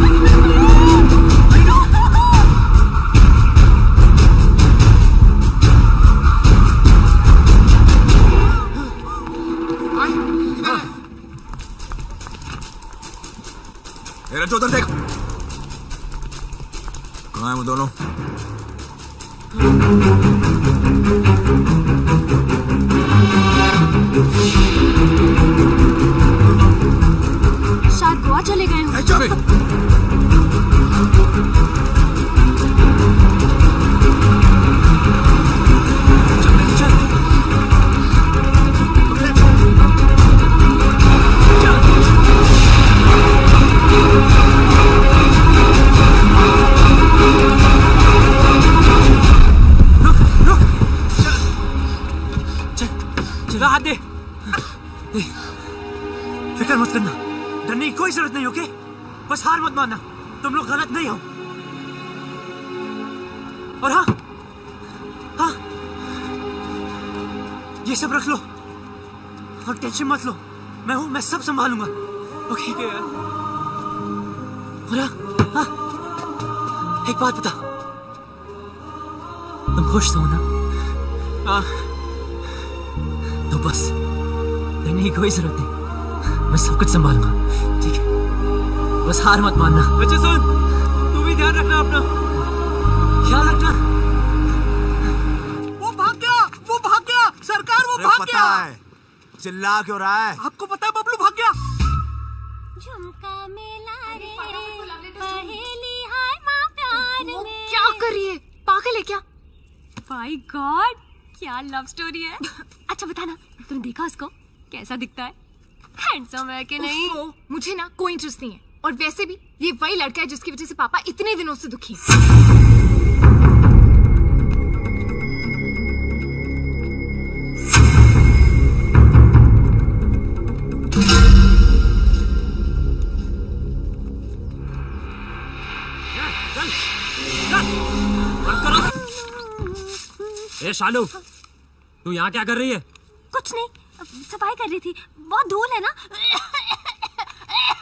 रज्जो उधर देख, कहाँ है वो दोनों? शायद गोवा चले गए हों। चला हाथ दे। फिक्र मत करना, डरने की कोई जरूरत नहीं, ओके? बस हार मत मानना, तुम लोग गलत नहीं हो। और हाँ हाँ, ये सब रख लो और टेंशन मत लो, मैं हूं, मैं सब संभालूंगा, ओके? और हाँ, एक बात बता, तुम खुश तो हो ना? तो बस डरने की कोई जरूरत नहीं, मैं सब कुछ संभालूंगा, ठीक है? बस हार मत मानना। अच्छा सुन, तू भी ध्यान रखना अपना, ख्याल रखना। वो भाग गया, वो भाग गया, सरकार वो भाग गया। पता है, चिल्ला क्यों रहा है? आपको पता है बबलू भाग गया। झुमका मेला रे पहेली हाय माँ प्यार में। क्या कर रही है? पागल है क्या? माय गॉड, क्या लव स्टोरी है। अच्छा बताना, तुमने देखा उसको? कैसा दिखता है? हैंडसम है कि नहीं? मुझे ना कोई इंटरेस्ट नहीं है, और वैसे भी ये वही लड़का है जिसकी वजह से पापा इतने दिनों से दुखी हैं। ए शालू, तू यहाँ क्या कर रही है? कुछ नहीं, सफाई कर रही थी, बहुत धूल है ना।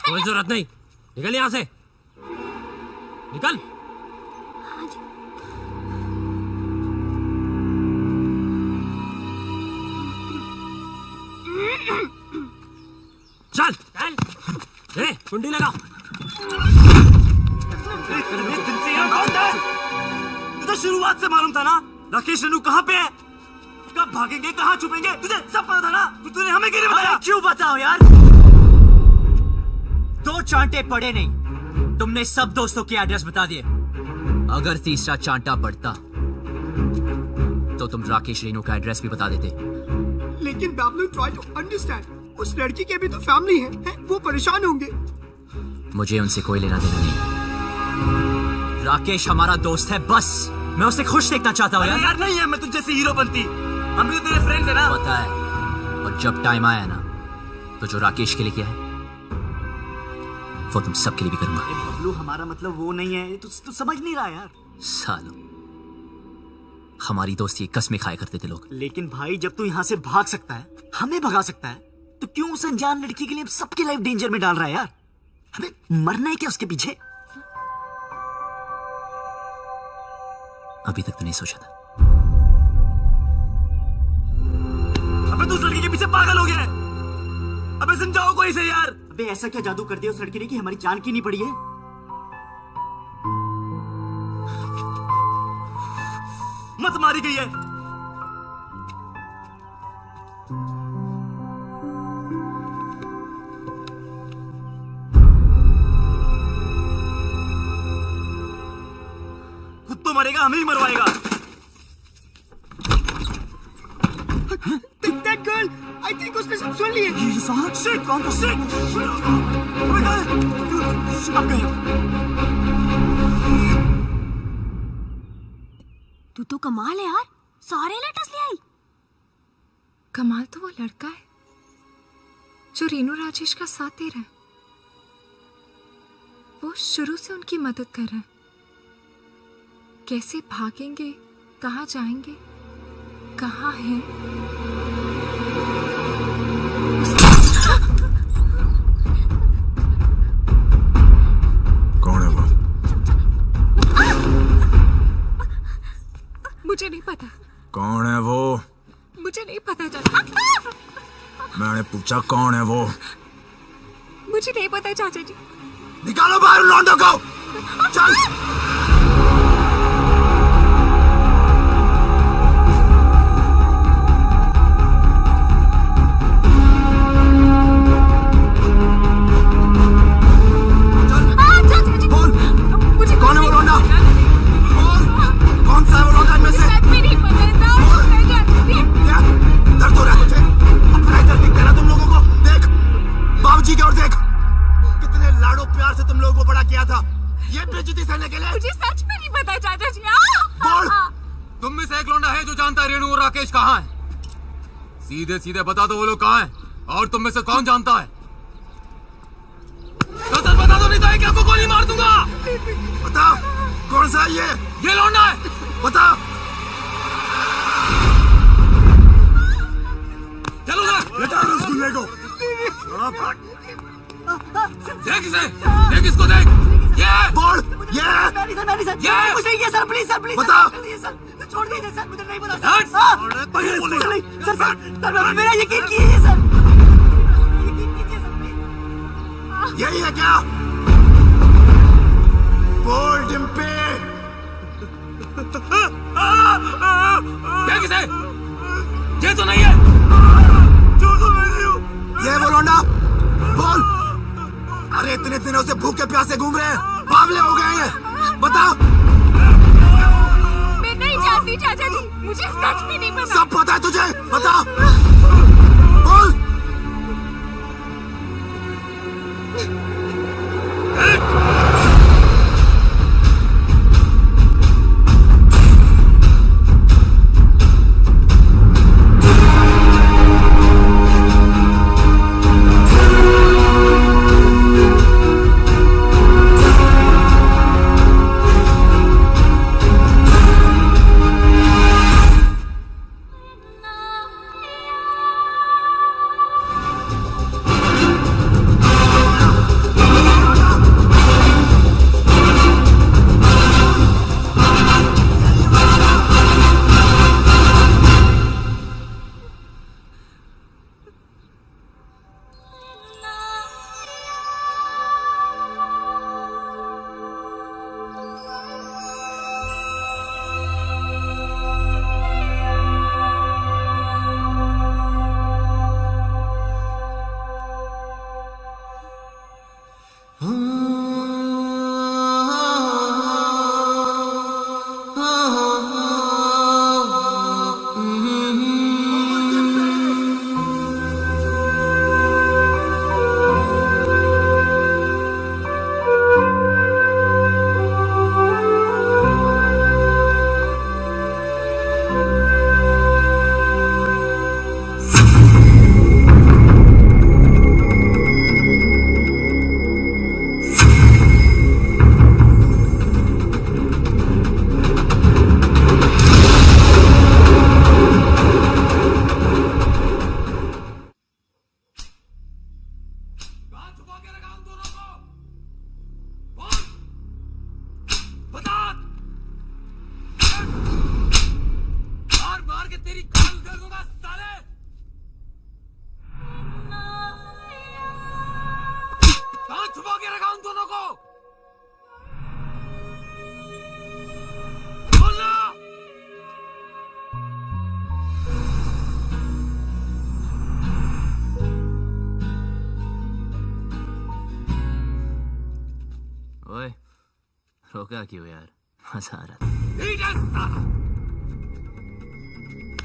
कोई जरूरत नहीं, निकल यहाँ से, निकल। चल चल, ए कुंडी लगा। तुझे शुरुआत से मालूम था ना राकेश रेनू कहाँ पे है, कब भागेंगे, कहाँ छुपेंगे, तुझे सब पता था ना? तूने हमें क्यों नहीं बताया? क्यों बताओ यार, दो चांटे पड़े नहीं, तुमने सब दोस्तों के एड्रेस बता दिए। अगर तीसरा चांटा पड़ता तो तुम राकेश रेनू का एड्रेस भी बता देते। लेकिन बबलू, ट्राई टू अंडरस्टैंड, उस लड़की के भी तो फैमिली है, वो परेशान होंगे। मुझे उनसे कोई लेना देना नहीं, राकेश हमारा दोस्त है, बस मैं उसे खुश देखना चाहता हूँ यार। नहीं है, मैं तुझ जैसी हीरो बनती, हम भी तो तेरे फ्रेंड है ना। पता है, और जब टाइम आया ना तो जो राकेश के लिए किया है वो तुम सबके लिए भी करूंगा। बबलू, हमारा मतलब वो नहीं है, तू समझ नहीं रहा यार। सालों, हमारी दोस्ती कसमें खाया करते थे लोग। लेकिन भाई, जब तू यहाँ से भाग सकता है, हमें भगा सकता है, तो क्यों उस अनजान लड़की के लिए सबकी लाइफ डेंजर में डाल रहा है यार? हमें मरना है क्या उसके पीछे? अभी तक तो नहीं सोचा था। अबे तू उस लड़की के पीछे पागल हो गया है। अबे समझाओ कोई से यार। अबे ऐसा क्या जादू कर दिया उस लड़की ने कि हमारी जान की नहीं पड़ी है? मत मारी गई है। खुद तो मरेगा, हमें ही मरवाएगा। That girl, I think उसने सब सुन लिए। ये साला शिट कौन था? शिट अब गया। तू तो कमाल है यार, सारे लेटर्स ले आई। कमाल तो वो लड़का है जो रेनू राजेश का साथ दे रहा है। वो शुरू से उनकी मदद कर रहा है। कैसे भागेंगे, कहाँ जाएंगे, कहाँ हैं? कौन है वो? मुझे नहीं पता। कौन है वो? मुझे नहीं पता चाचा। मैंने पूछा कौन है वो? मुझे नहीं पता चाचा जी। निकालो बाहर लौंडों को। चल। कौन है वो लौंडा? कौन सा है वो लौंडा इनमें से? क्या दर्द हो रहा है तुझे? अपना इधर दिखता है ना तुम लोगों को? देख बाबूजी की ओर देख, कितने लाडो प्यार से तुम लोगों को बड़ा किया था। ये बेइज्जती सहने के लिए? मुझे सच में नहीं पता चाचा जी। बोल। तुम में से एक लौंडा है जो जानता है रेणु और राकेश कहाँ है? सीधे सीधे बता दो वो लोग कहाँ है और तुम में से कौन जानता है? तो सच बता दो, नहीं तो एक आपको गोली मार दूंगा। बता कौन सा है ये लौंडा है। बता। चलो ना, बेटा उस गुल्ले को। देख इसे, देख इसको देख। ये बोल। ये कुछ नहीं किया सर, प्लीज सर, प्लीज बता। सर, छोड़ दीजिए सर, मुझे नहीं बोला हट। सर। सर मेरा यकीन कीजिए सर। यही है क्या? बोल डिम्पी। देख इसे, ये तो नहीं है। ये वो लौंडा। बोल। अरे इतने दिनों से भूखे प्यासे घूम रहे हैं, बावले हो गए हैं। बता। मैं नहीं जानती चाचा जी, मुझे सच में नहीं पता। सब पता है तुझे? बता। बोल। रोका क्यों यार, मजा आ रहा था।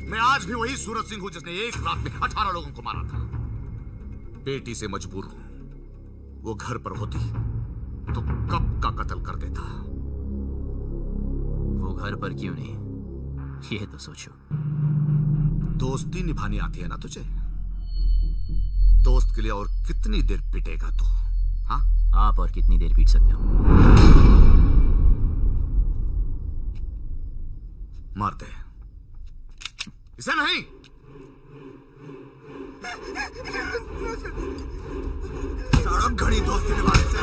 मैं आज भी वही सूरज सिंह हूं जिसने एक रात में 18 लोगों को मारा था। बेटी से मजबूर हूं। वो घर पर होती तो कब का कत्ल कर देता। वो घर पर क्यों नहीं, ये तो सोचो। दोस्ती निभानी आती है ना तुझे? दोस्त के लिए और कितनी देर पिटेगा तू? हाँ, आप और कितनी देर पीट सकते हो? मार दे इसे। नहीं, सारा घड़ी दोस्ती निभाने से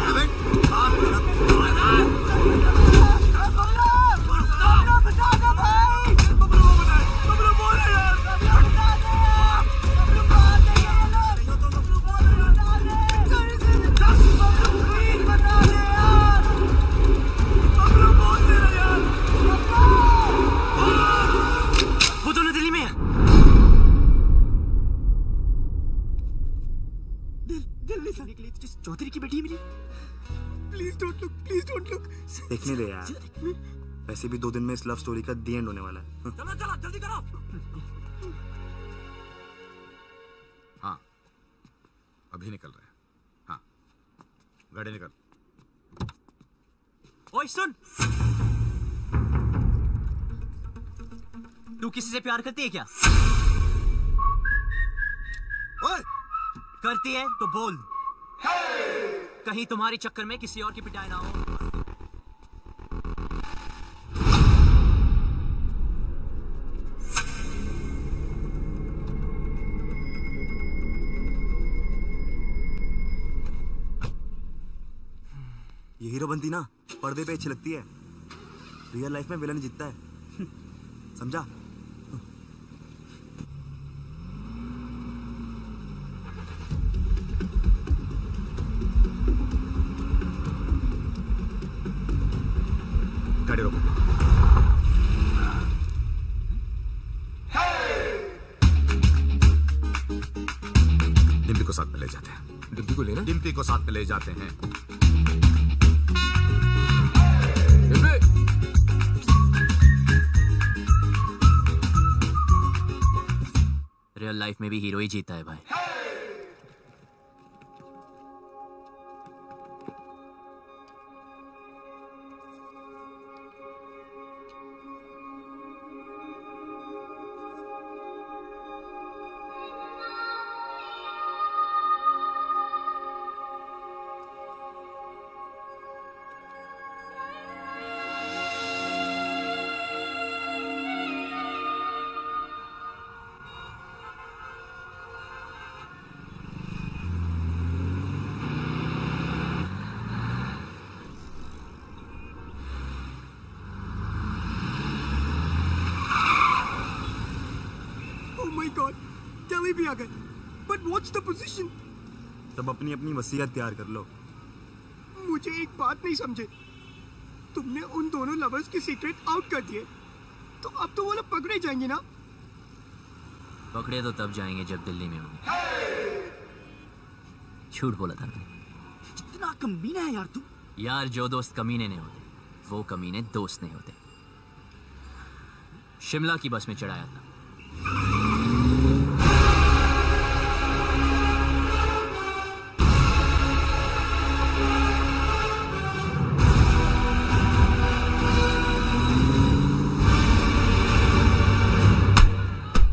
वो दोनों दिल्ली में है। दिल्ली से निकली तो चौधरी की बेटी मिली। Please don't look, please don't look. देखने दे यार, वैसे भी 2 दिन में इस लव स्टोरी का दी एंड होने वाला है। चलो चलो जल्दी करो। हाँ, अभी निकल रहे हैं। हाँ, गाड़ी निकल। ओए सुन, तू किसी से प्यार करती है क्या? ओए! करती है तो बोल, कहीं तुम्हारे चक्कर में किसी और की पिटाई ना हो। ये हीरो बनती ना पर्दे पे अच्छी लगती है, रियल लाइफ में विलन जीतता है। समझा? गाड़ी रोको। डिम्पी को साथ में ले जाते हैं। डिम्पी को लेना? डिम्पी को साथ में ले जाते हैं। रियल लाइफ में भी हीरो ही जीता है भाई। दिल्ली भी आ गए। But what's the position? तब अपनी अपनी वसीयत तैयार कर लो। मुझे एक बात नहीं समझे, तुमने उन दोनों लवर्स की सीक्रेट आउट कर दिए, तो अब तो वो लोग पकड़े जाएंगे ना? पकड़े तो तब जाएंगे जब दिल्ली में होंगे। झूठ बोला था ना। कितना कमीना है यार तू। यार जो दोस्त कमीने नहीं होते वो कमीने दोस्त नहीं होते। शिमला की बस में चढ़ाया था।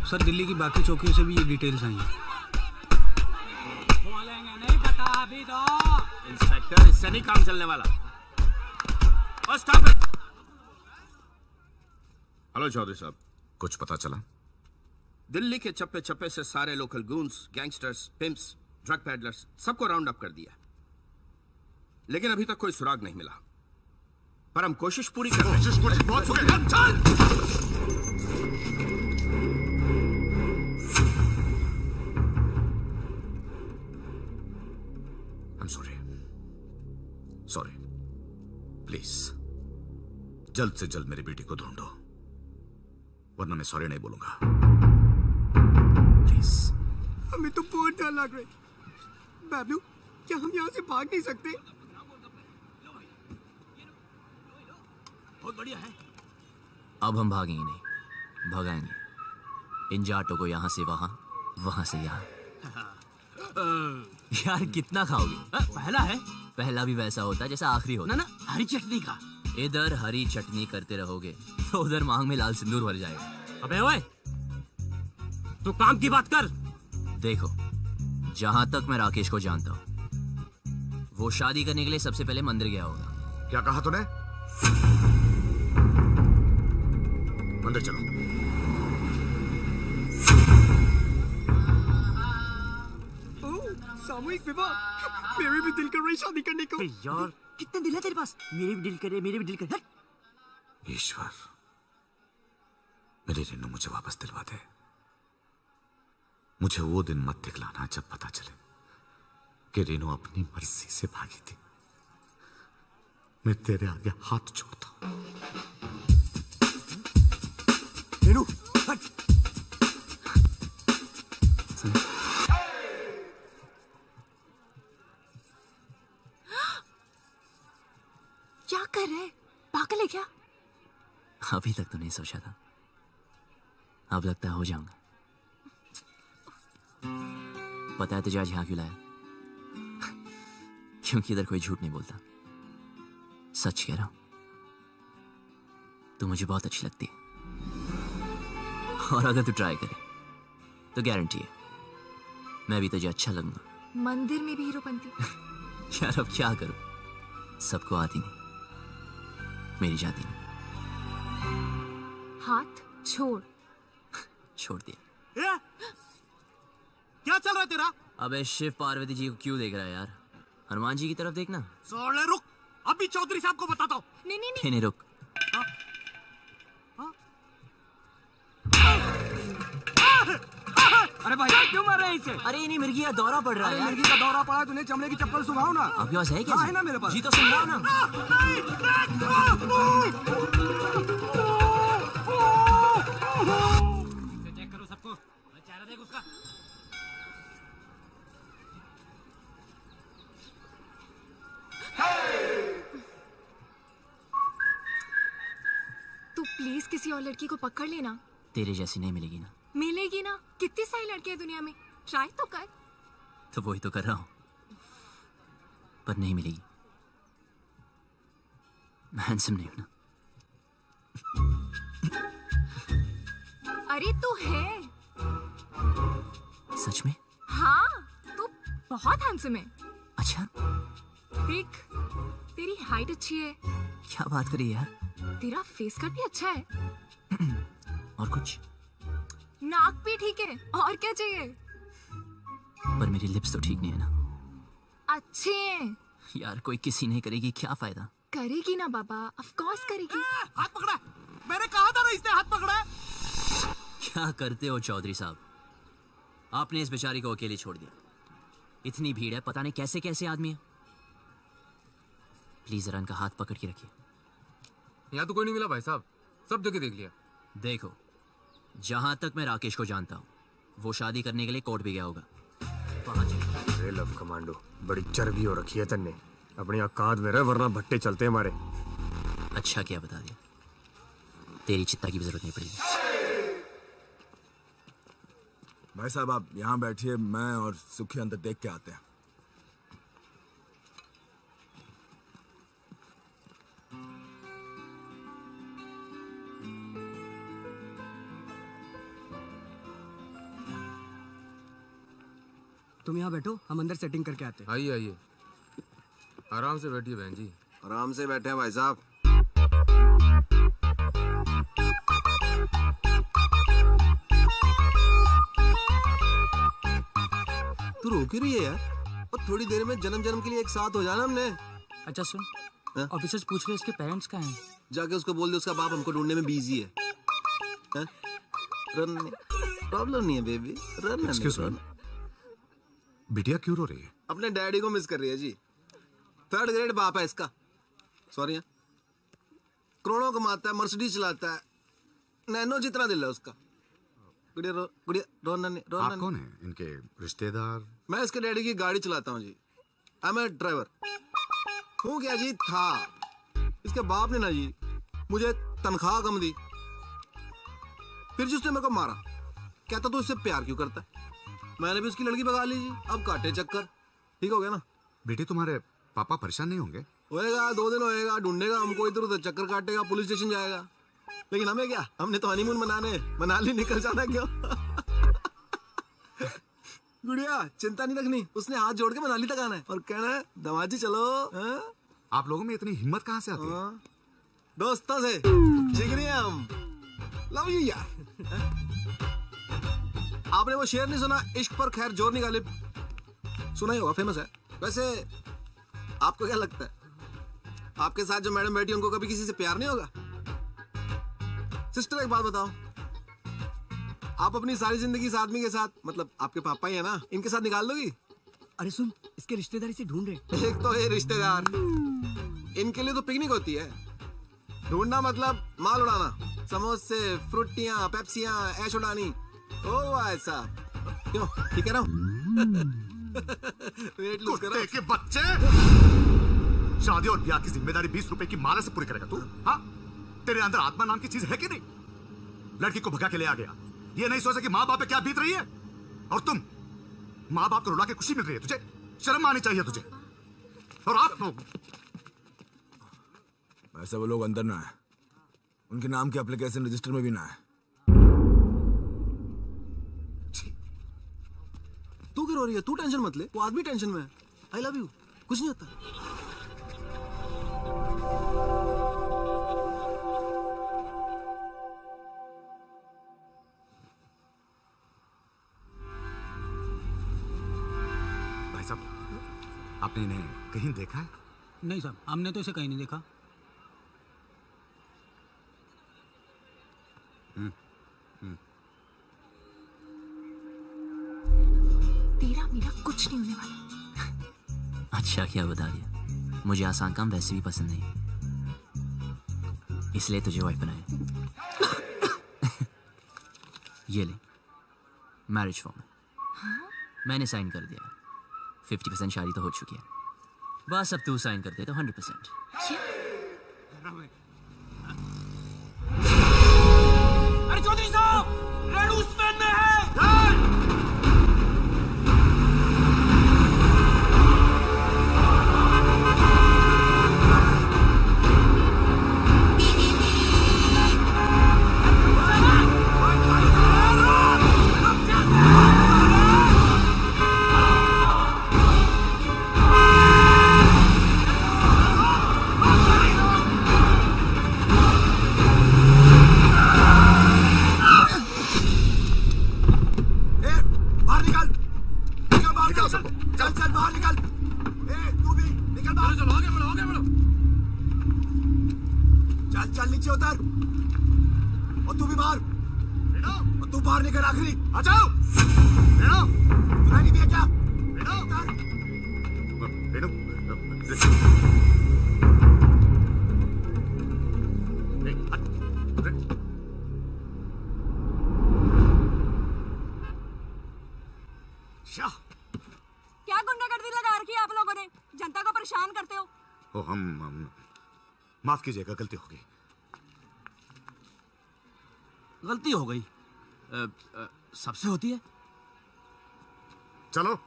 सर दिल्ली की बाकी चौकियों से भी ये डिटेल्स आई हैं। बोलेंगे नहीं पता अभी तो। इंस्पेक्टर इससे नहीं काम चलने वाला। और स्टॉप इट। हेलो चौधरी साहब, कुछ पता चला? दिल्ली के चप्पे चप्पे से सारे local goons, gangsters, pimps, drug peddlers सबको राउंड अप कर दिया, लेकिन अभी तक कोई सुराग नहीं मिला। पर हम कोशिश पूरी कर रहे हैं। बहुत हो गया, चल। I'm sorry. Sorry. प्लीज जल्द से जल्द मेरी बेटी को ढूंढो, वरना मैं सॉरी नहीं बोलूंगा। प्लीज। हमें तो बहुत डर लग रहा है। बाबलू, क्या हम यहाँ से भाग नहीं सकते? बहुत बढ़िया है। अब हम भागेंगे नहीं, भगाएंगे इन जाटों को, यहां से वहां, वहां से यहां। यार कितना खाओगे? पहला है। पहला भी वैसा होता है जैसा आखिरी होता। ना हरी चटनी का। इधर हरी चटनी करते रहोगे तो उधर मांग में लाल सिंदूर भर जाएगा। अबे ओए, तू काम की बात कर। देखो, जहां तक मैं राकेश को जानता हूँ, वो शादी करने के लिए सबसे पहले मंदिर गया होगा। क्या कहा तूने? मंदिर चलो। सामूहिक विवाह, मेरे भी दिल कर रही शादी करने को। यार कितने दिल है तेरे पास? मेरे भी दिल करे, मेरे भी दिल करे। ईश्वर, मेरी रेनू मुझे वापस दिलवा दे। मुझे वो दिन मत दिखलाना जब पता चले कि रेनू अपनी मर्जी से भागी थी। मैं तेरे आगे हाथ जोड़ता हूं। रेनू, हट। क्या कर रहे? पागल है क्या? अभी तक तो नहीं सोचा था, अब लगता है हो जाऊंगा। पता है तुझे आज यहाँ क्यों लाया? क्योंकि इधर कोई झूठ नहीं बोलता, सच कह रहा हूं। तू मुझे बहुत अच्छी लगती है, और अगर तू ट्राई करे तो गारंटी है मैं भी तुझे अच्छा लगूंगा। मंदिर में भी हीरोपंती। यार अब क्या करूं, सबको आती नहीं, मेरी जाती नहीं। हाथ छोड़। छोड़ दिया। क्या चल रहा है तेरा? अबे शिव पार्वती जी को क्यों देख रहा है यार? हनुमान जी की तरफ देखना। सोले रुक, अभी चौधरी साहब को बताता हूँ। नहीं नहीं नहीं रुक। अरे भाई क्यों मार रहे हैं इसे? अरे नहीं, मिर्गी का दौरा पड़ रहा है यार। मिर्गी का दौरा पड़ा, तूने चमड़े की चप्पल सुंघाओ ना। आपके पास है क्या? हाँ, है ना मेरे पास। जी तो सुंघाओ ना। चेक करो सबको, चेहरा देख उसका। तू प्लीज किसी और लड़की को पकड़ लेना। तेरे जैसी नहीं मिलेगी ना। मिलेगी ना, कितनी सारी लड़कियां दुनिया में, ट्राई तो कर। तो वही तो कर रहा हूं, पर नहीं मिलेगी। मैं हैंडसम नहीं हूं ना। अरे तू है। सच में? हाँ, तू बहुत हैंडसम है। अच्छा, देख, तेरी हाइट अच्छी है, क्या बात करी यार? तेरा फेस कट भी अच्छा है, और कुछ? नाक भी ठीक है, और क्या चाहिए? पर मेरी लिप्स तो ठीक नहीं है ना। अच्छे हैं। यार कोई किसी नहीं करेगी, क्या फायदा? करेगी ना बाबा, ऑफ कोर्स करेगी। हाथ पकड़ा, मैंने कहा था ना इसने हाथ पकड़ा है। क्या करते हो चौधरी साहब? आपने इस बेचारी को अकेले छोड़ दिया। इतनी भीड़ है, पता नहीं कैसे कैसे आदमी है। प्लीज जरा इनका हाथ पकड़ के रखिए। यहाँ तो कोई नहीं मिला भाई साहब, सब जगह देख लिया। देखो, जहां तक मैं राकेश को जानता हूँ, वो शादी करने के लिए कोर्ट भी गया होगा। अरे लव कमांडो, बड़ी चर्बी हो रखी है तन्ने। अपनी औकात में रह, वरना भट्टे चलते हैं हमारे। अच्छा किया बता दिया, तेरी चिंता की भी जरूरत नहीं पड़ेगी। भाई साहब आप यहाँ बैठिए, मैं और सुखी अंदर देख के आते हैं। तुम यहाँ बैठो, हम अंदर सेटिंग करके आते हैं। आइए आइए, आराम से बैठिए बहन जी। आराम से बैठे हैं भाई साहब। तू रोक ही रही है यार, और थोड़ी देर में जन्म जन्म के लिए एक साथ हो जाना हमने। अच्छा सुन, ऑफिसर्स पूछ रहे इसके पेरेंट्स कहाँ हैं? जाके उसको बोल दे उसका बाप हमको ढूंढने में बिजी है। रन, प्रॉब्लम नहीं है बेबी, रन। एक्सक्यूज मी, बिटिया क्यों रो रही है? अपने डैडी को मिस कर रही है जी। 3rd ग्रेड बाप है इसका। सॉरी, करोड़ों कमाता है, मर्सिडीज चलाता है, नैनो जितना दिल है उसका। गुड़िया रोना नहीं, रोना आप कौन है? इनके रिश्तेदार? मैं इसके डैडी की गाड़ी चलाता हूँ जी। I M A driver. हूँ क्या जी, था। इसके बाप ने ना जी मुझे तनख्वाह कम दी, फिर जी उसने मेरे को मारा। कहता तू इससे प्यार क्यों करता है? मैंने भी उसकी लड़की भगा ली जी, अब काटे चक्कर। ठीक हो गया ना? बेटे तुम्हारे पापा परेशान नहीं होंगे? होएगा, 2 दिन होएगा, ढूंढेगा हमको, इधर उधर चक्कर काटेगा, पुलिस स्टेशन जाएगा। लेकिन हमें क्या, हमने तो हनीमून मनाने मनाली निकल जाना क्यों? गुड़िया चिंता नहीं रखनी, उसने हाथ जोड़ के मनाली तक आना है और कहना है दमाजी चलो। आप लोगों में इतनी हिम्मत कहाँ से आती है? दोस्तों से जिगरी हैं हम। लव यू यार। आपने वो शेर नहीं सुना, इश्क पर खैर जोर नहीं गालिब? सुना ही होगा, फेमस है। वैसे आपको क्या लगता है, आपके साथ जो मैडम बैठी उनको कभी किसी से प्यार नहीं होगा? सिस्टर एक बात बताओ, आप अपनी सारी जिंदगी इस आदमी के साथ, मतलब आपके पापा ही है ना, इनके साथ निकाल दोगी? अरे सुन, इसके रिश्तेदारी से ढूंढ रहे। एक तो ये रिश्तेदार, इनके लिए तो पिकनिक होती है। ढूंढना मतलब माल उड़ाना, समोसे, फ्रूटियां, पेप्सियां, ऐश उड़ानी। ओ भाई साहब, क्यों ठीक है ना? वेट लूज करो। कुत्ते के बच्चे, शादी और ब्याह की जिम्मेदारी 20 रुपए की माला से पूरी करेगा तू? हाँ, तेरे अंदर आत्मा नाम की चीज है कि नहीं? लड़की को भगा के ले आ गया, ये नहीं सोचा कि माँ बाप पे क्या बीत रही है? और तुम माँ बाप को रुला के खुशी मिल रही है तुझे? शर्म आनी चाहिए तुझे। और आप लोग, ऐसे वो लोग अंदर ना है, उनके नाम के एप्लीकेशन रजिस्टर में भी ना है। तू क्यों रो रही है? तू टेंशन मत ले, वो आदमी टेंशन में है। आई लव यू, कुछ नहीं होता। भाई साहब, आपने इन्हें कहीं देखा है? नहीं साहब, हमने तो इसे कहीं नहीं देखा। तेरा मेरा कुछ नहीं होने वाला। अच्छा क्या बता दिया, मुझे आसान काम वैसे भी पसंद नहीं, इसलिए तुझे वाइफ बनाया। ये ले मैरिज फॉर्म, मैंने साइन कर दिया। 50% शादी तो हो चुकी है, बस अब तू साइन कर दे तो 100%। अरे चौधरी साहब, रेणु स्पेन में है। चल नीचे उतर, और तू भी बाहर, और तू बाहर निकल। आखिरी आ जाओ। सुनाई नहीं दिया क्या? क्या गुंडागर्दी लगा रखी है आप लोगों ने? जनता को परेशान करते हो। ओ, हम माफ कीजिएगा, गलती हो गई। गलती हो गई, सबसे होती है। चलो।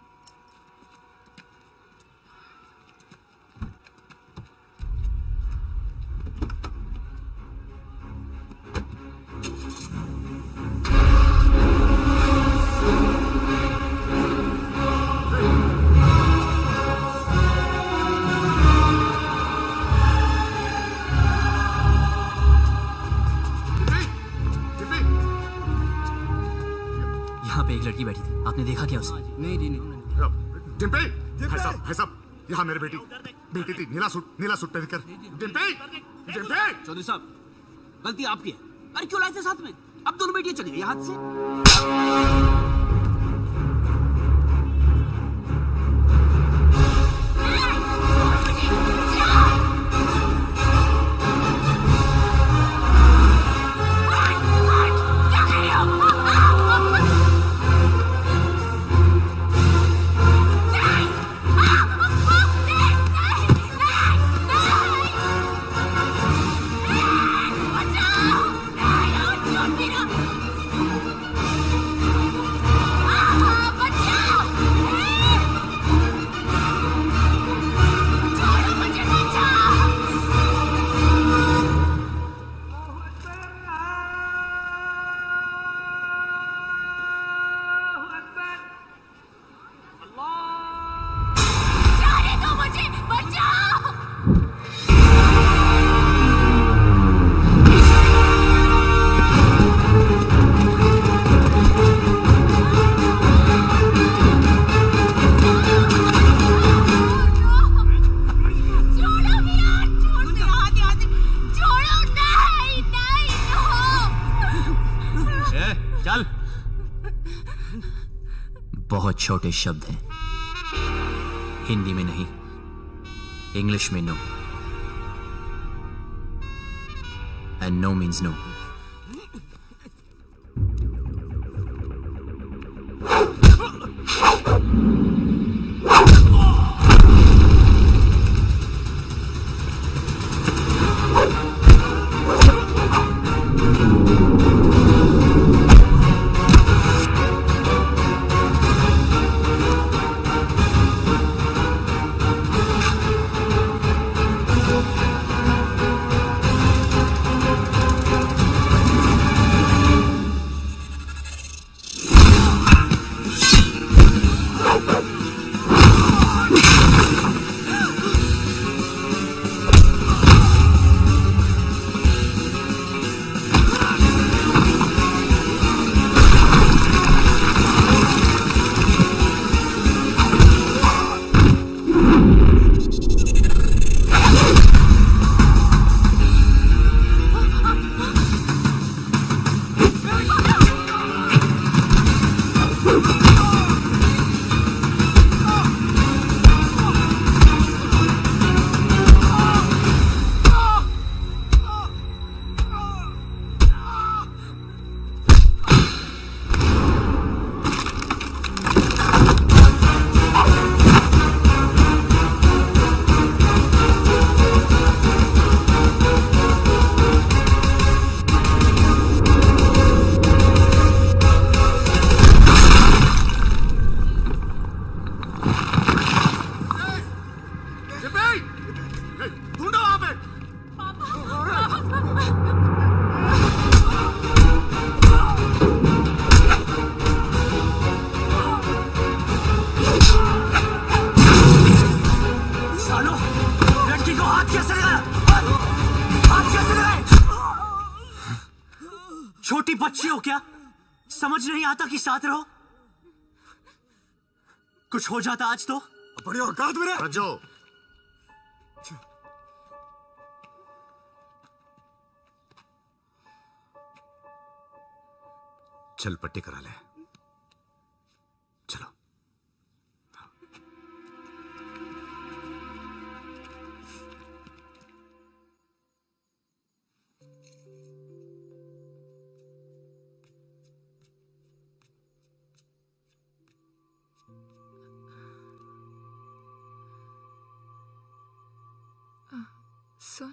एक लड़की बैठी थी, आपने देखा क्या उसे? नहीं जी नहीं। डिम्पी, भाई साहब, यहाँ मेरी बेटी थी, नीला सूट पहनकर। डिम्पी, चौधरी साहब, गलती आपकी है। अरे क्यों लाए थे साथ में? अब दोनों बेटियां चली गई हाथ से। बहुत छोटे शब्द हैं। हिंदी में नहीं, इंग्लिश में no. And no means no. छोटी बच्ची हो क्या? समझ नहीं आता कि साथ रहो। कुछ हो जाता आज तो। बड़ी औकात मेरे। रजो, चल पट्टी करा ले। चलो। सुन,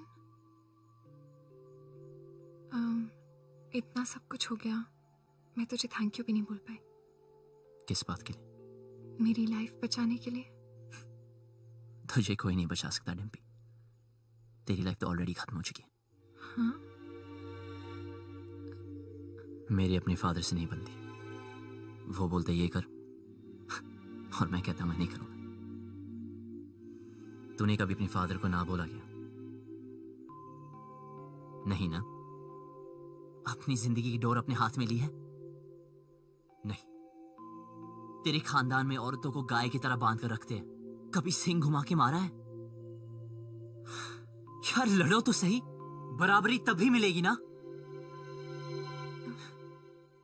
इतना सब कुछ हो गया, मैं तुझे थैंक यू भी नहीं बोल पाई। किस बात के लिए? मेरी लाइफ बचाने के लिए। तुझे कोई नहीं बचा सकता डिम्पी। तेरी लाइफ तो ऑलरेडी खत्म हो चुकी है। हाँ? मेरी अपने फादर से नहीं बनती। वो बोलते ये कर और मैं कहता मैं नहीं करूंगा। तूने कभी अपने फादर को ना बोला क्या? नहीं ना? अपनी जिंदगी की डोर अपने हाथ में ली है? नहीं। तेरे खानदान में औरतों को गाय की तरह बांध कर रखते हैं। कभी सिंग घुमा के मारा है? यार लड़ो तो सही, बराबरी तभी मिलेगी ना।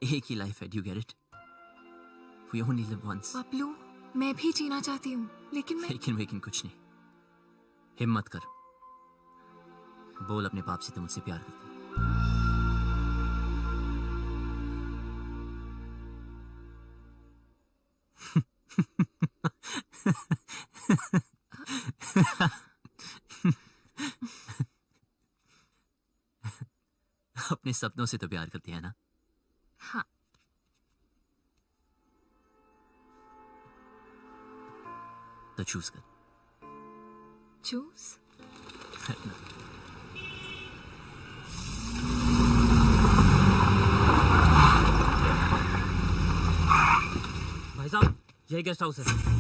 एक ही लाइफ है, do you get it? We only live once. Bablu, मैं भी जीना चाहती हूँ, लेकिन लेकिन कुछ नहीं। हिम्मत कर, बोल अपने बाप से तुम मुझसे प्यार करती है। अपने सपनों से तो प्यार करती है ना? हाँ। तो चूज कर। चूज? भाई साहब, यही गेस्ट हाउस है।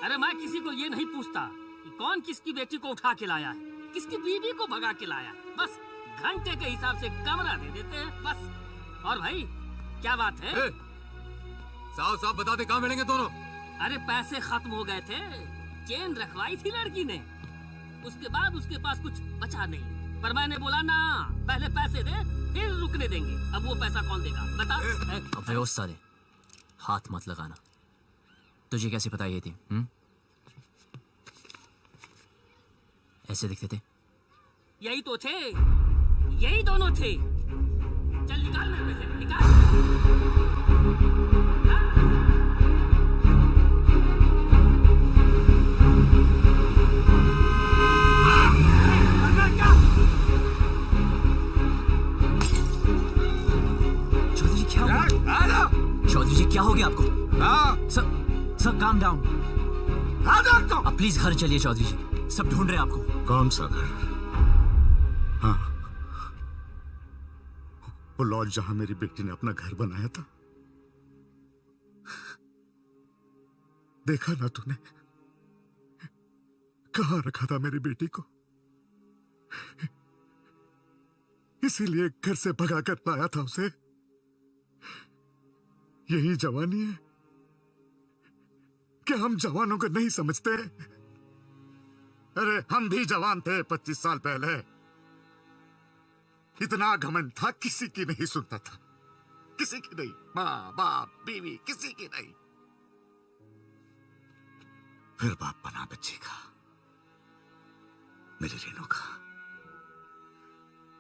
अरे मैं किसी को ये नहीं पूछता कि कौन किसकी बेटी को उठा के लाया है, किसकी बीवी को भगा के लाया है। बस घंटे के हिसाब से कमरा दे देते हैं बस। और भाई क्या बात है? साफ साफ बता दे कहाँ मिलेंगे दोनों? अरे पैसे खत्म हो गए थे, चेन रखवाई थी लड़की ने, उसके बाद उसके पास कुछ बचा नहीं। पर मैंने बोला ना, पहले पैसे दे फिर रुकने देंगे। अब वो पैसा कौन देगा बता? अबे ओ साले, हाथ मत लगाना। तुझे कैसे पता ये थी? ऐसे दिखते थे? यही तो थे, यही दोनों थे। चल निकाल मेरे पैसे, निकाल। चौधरी क्या हुआ? चौधरी जी क्या हो गया आपको? Sir calm down. अब प्लीज घर चलिए चौधरी जी, सब ढूंढ रहे हैं आपको। कौन सा घर? हाँ, वो लॉज जहां मेरी बेटी ने अपना घर बनाया था। देखा ना तूने कहां रखा था मेरी बेटी को? इसीलिए घर से भगा कर लाया था उसे। यही जवानी है? क्या हम जवानों को नहीं समझते? अरे हम भी जवान थे 25 साल पहले। इतना घमंड था, किसी की नहीं सुनता था, किसी की नहीं। माँ बाप बीवी किसी की नहीं। फिर बाप बना बच्ची का, मेरी रेनू का।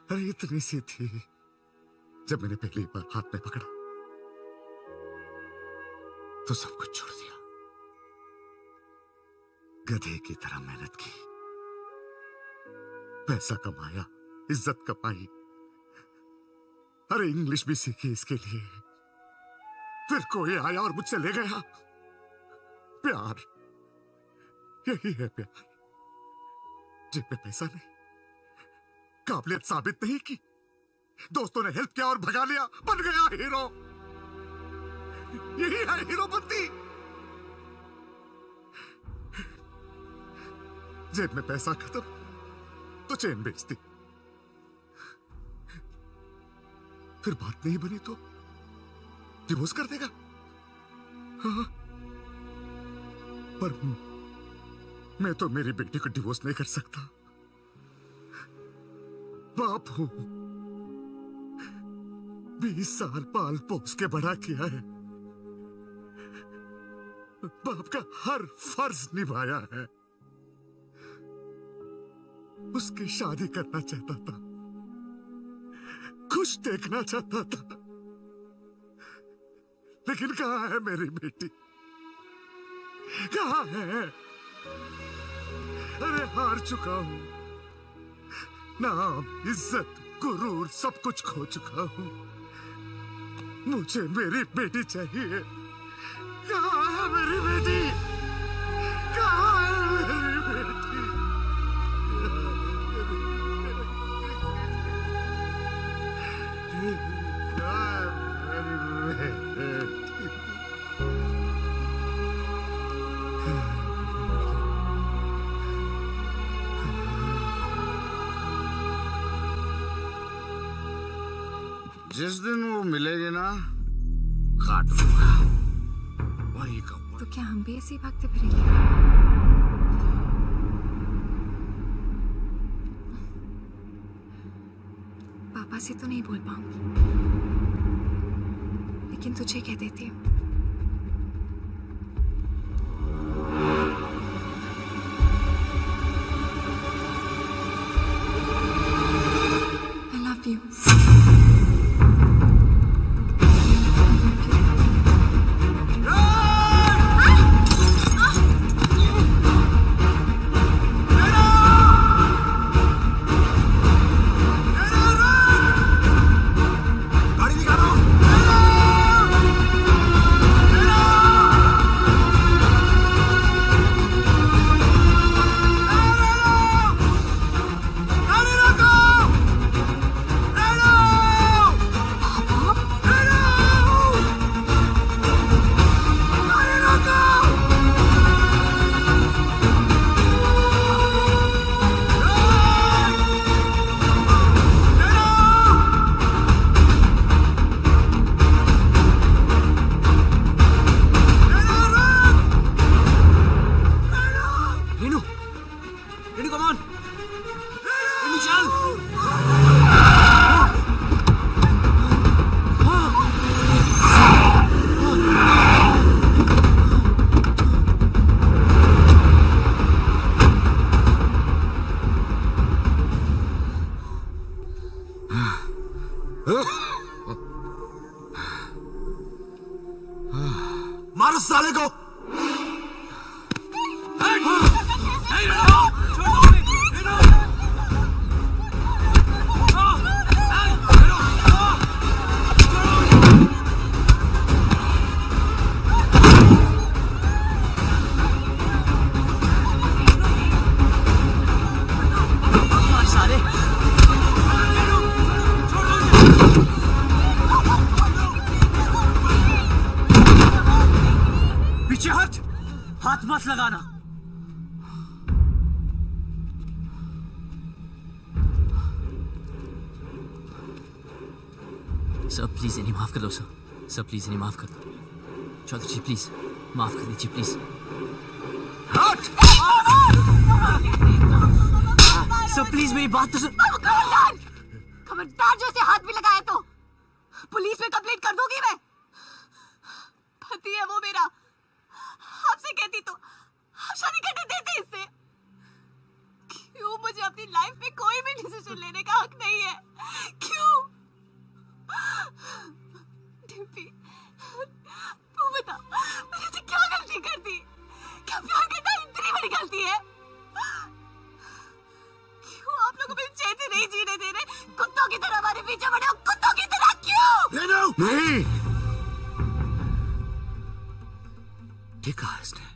अरे इतनी सी थी जब मैंने पहली बार हाथ में पकड़ा तो सब कुछ छोड़ दिया। गधे की तरह मेहनत की, पैसा कमाया, इज्जत कमाई, अरे इंग्लिश भी सीखी इसके लिए। फिर कोई आया और मुझसे ले गया। प्यार, यही है प्यार। जेब में पैसा नहीं, काबिलियत साबित नहीं की, दोस्तों ने हेल्प किया और भगा लिया, बन गया हीरो। यही है हीरोपंती। जेब में पैसा खत्म तो चेन बेचती, फिर बात नहीं बनी तो डिवोर्स कर देगा। हाँ, पर मैं तो मेरी बेटी को डिवोर्स नहीं कर सकता। बाप हूं, 20 साल पाल पोस के बड़ा किया है, बाप का हर फर्ज निभाया है। उसकी शादी करना चाहता था, खुश देखना चाहता था, लेकिन कहां है मेरी बेटी? कहां है? अरे हार चुका हूं, नाम, इज्जत, गुरूर सब कुछ खो चुका हूं। मुझे मेरी बेटी चाहिए। कहां है मेरी बेटी? कहां है मेरी बेटी? जिस दिन वो मिलेगी ना, काट दूंगा। वही कहूंगा। तो क्या हम भी ऐसे ही भागते फिरेंगे? पापा से तो नहीं बोल पाऊंगी, लेकिन तुझे कह देती हूँ। I love you. गाड़ी निकालो। मारो साले को। पीछे हट, हाथ मत लगाना। सर प्लीज इन्हें माफ कर दो सर प्लीज इन्हें माफ कर दो। चौधरी जी प्लीज माफ कर दीजिए प्लीज। सर प्लीज मेरी बात तो सुन। खबरदार, खबरदार जो उसे हाथ भी लगाया तो पुलिस में कंप्लेंट कर दूंगी मैं। पति है वो मेरा, आपसे कहती तो आप शादी करने देते इससे। क्यों मुझे अपनी लाइफ में कोई भी डिसीजन लेने का हक नहीं है? क्यों? डिम्पी, तू बता मैंने से क्या गलती कर दी? क्या प्यार करना इतनी बड़ी गलती है? क्यों आप लोग अपनी चैन से नहीं जीने दे रहे? कुत्तों की तरह हमारे पीछे पड़े हो, कुत्तों की तरह क्यों? नहीं, देखा इसने,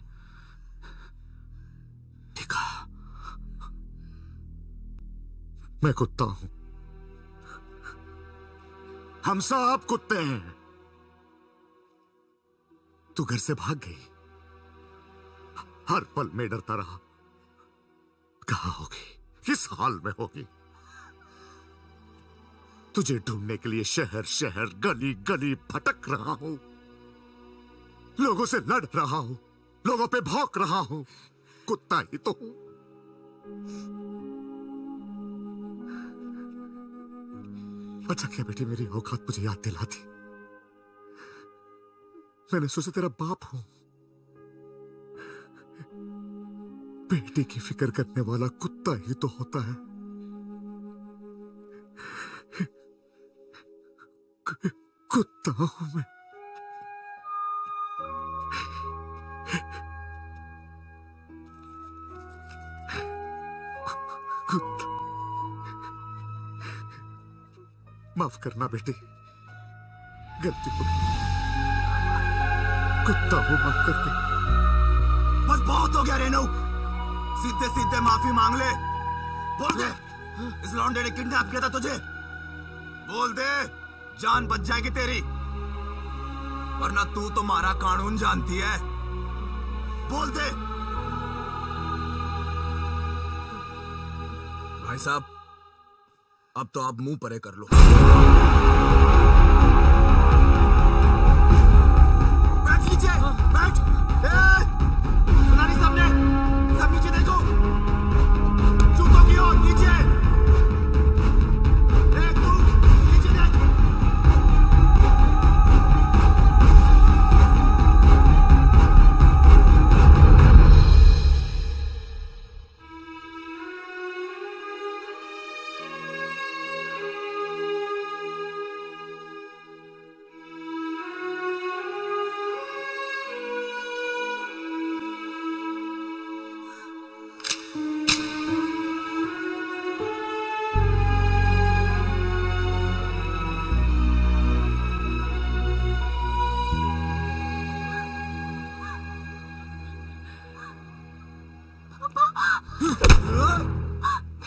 देखा मैं कुत्ता हूं, हम सब कुत्ते हैं। तू घर से भाग गई, हर पल में डरता रहा, कहां होगी, किस हाल में होगी। तुझे ढूंढने के लिए शहर शहर गली गली भटक रहा हूं, लोगों से लड़ रहा हूं, लोगों पे भौंक रहा हूं, कुत्ता ही तो हूं। अच्छा क्या बेटी मेरी औकात मुझे याद दिलाती, मैंने सोचा तेरा बाप हूं। बेटी की फिक्र करने वाला कुत्ता ही तो होता है। कुत्ता हूं मैं। कुत्ता, माफ करना बेटी, गलती हो गई, कुत्ता हूं, माफ कर दे। बस बहुत हो गया रेनू, सीधे सीधे माफी मांग ले। बोल दे इस लौंडे ने किडनैप किया था तुझे, बोल दे जान बच जाएगी तेरी, वरना तू तो मारा कानून जानती है। बोल दे। भाई साहब अब तो आप मुंह परे कर लो। बैठ नीचे, बैठ। सुना नहीं सबने? सब नीचे देखो, जूतों की ओर नीचे। तू नीचे देख।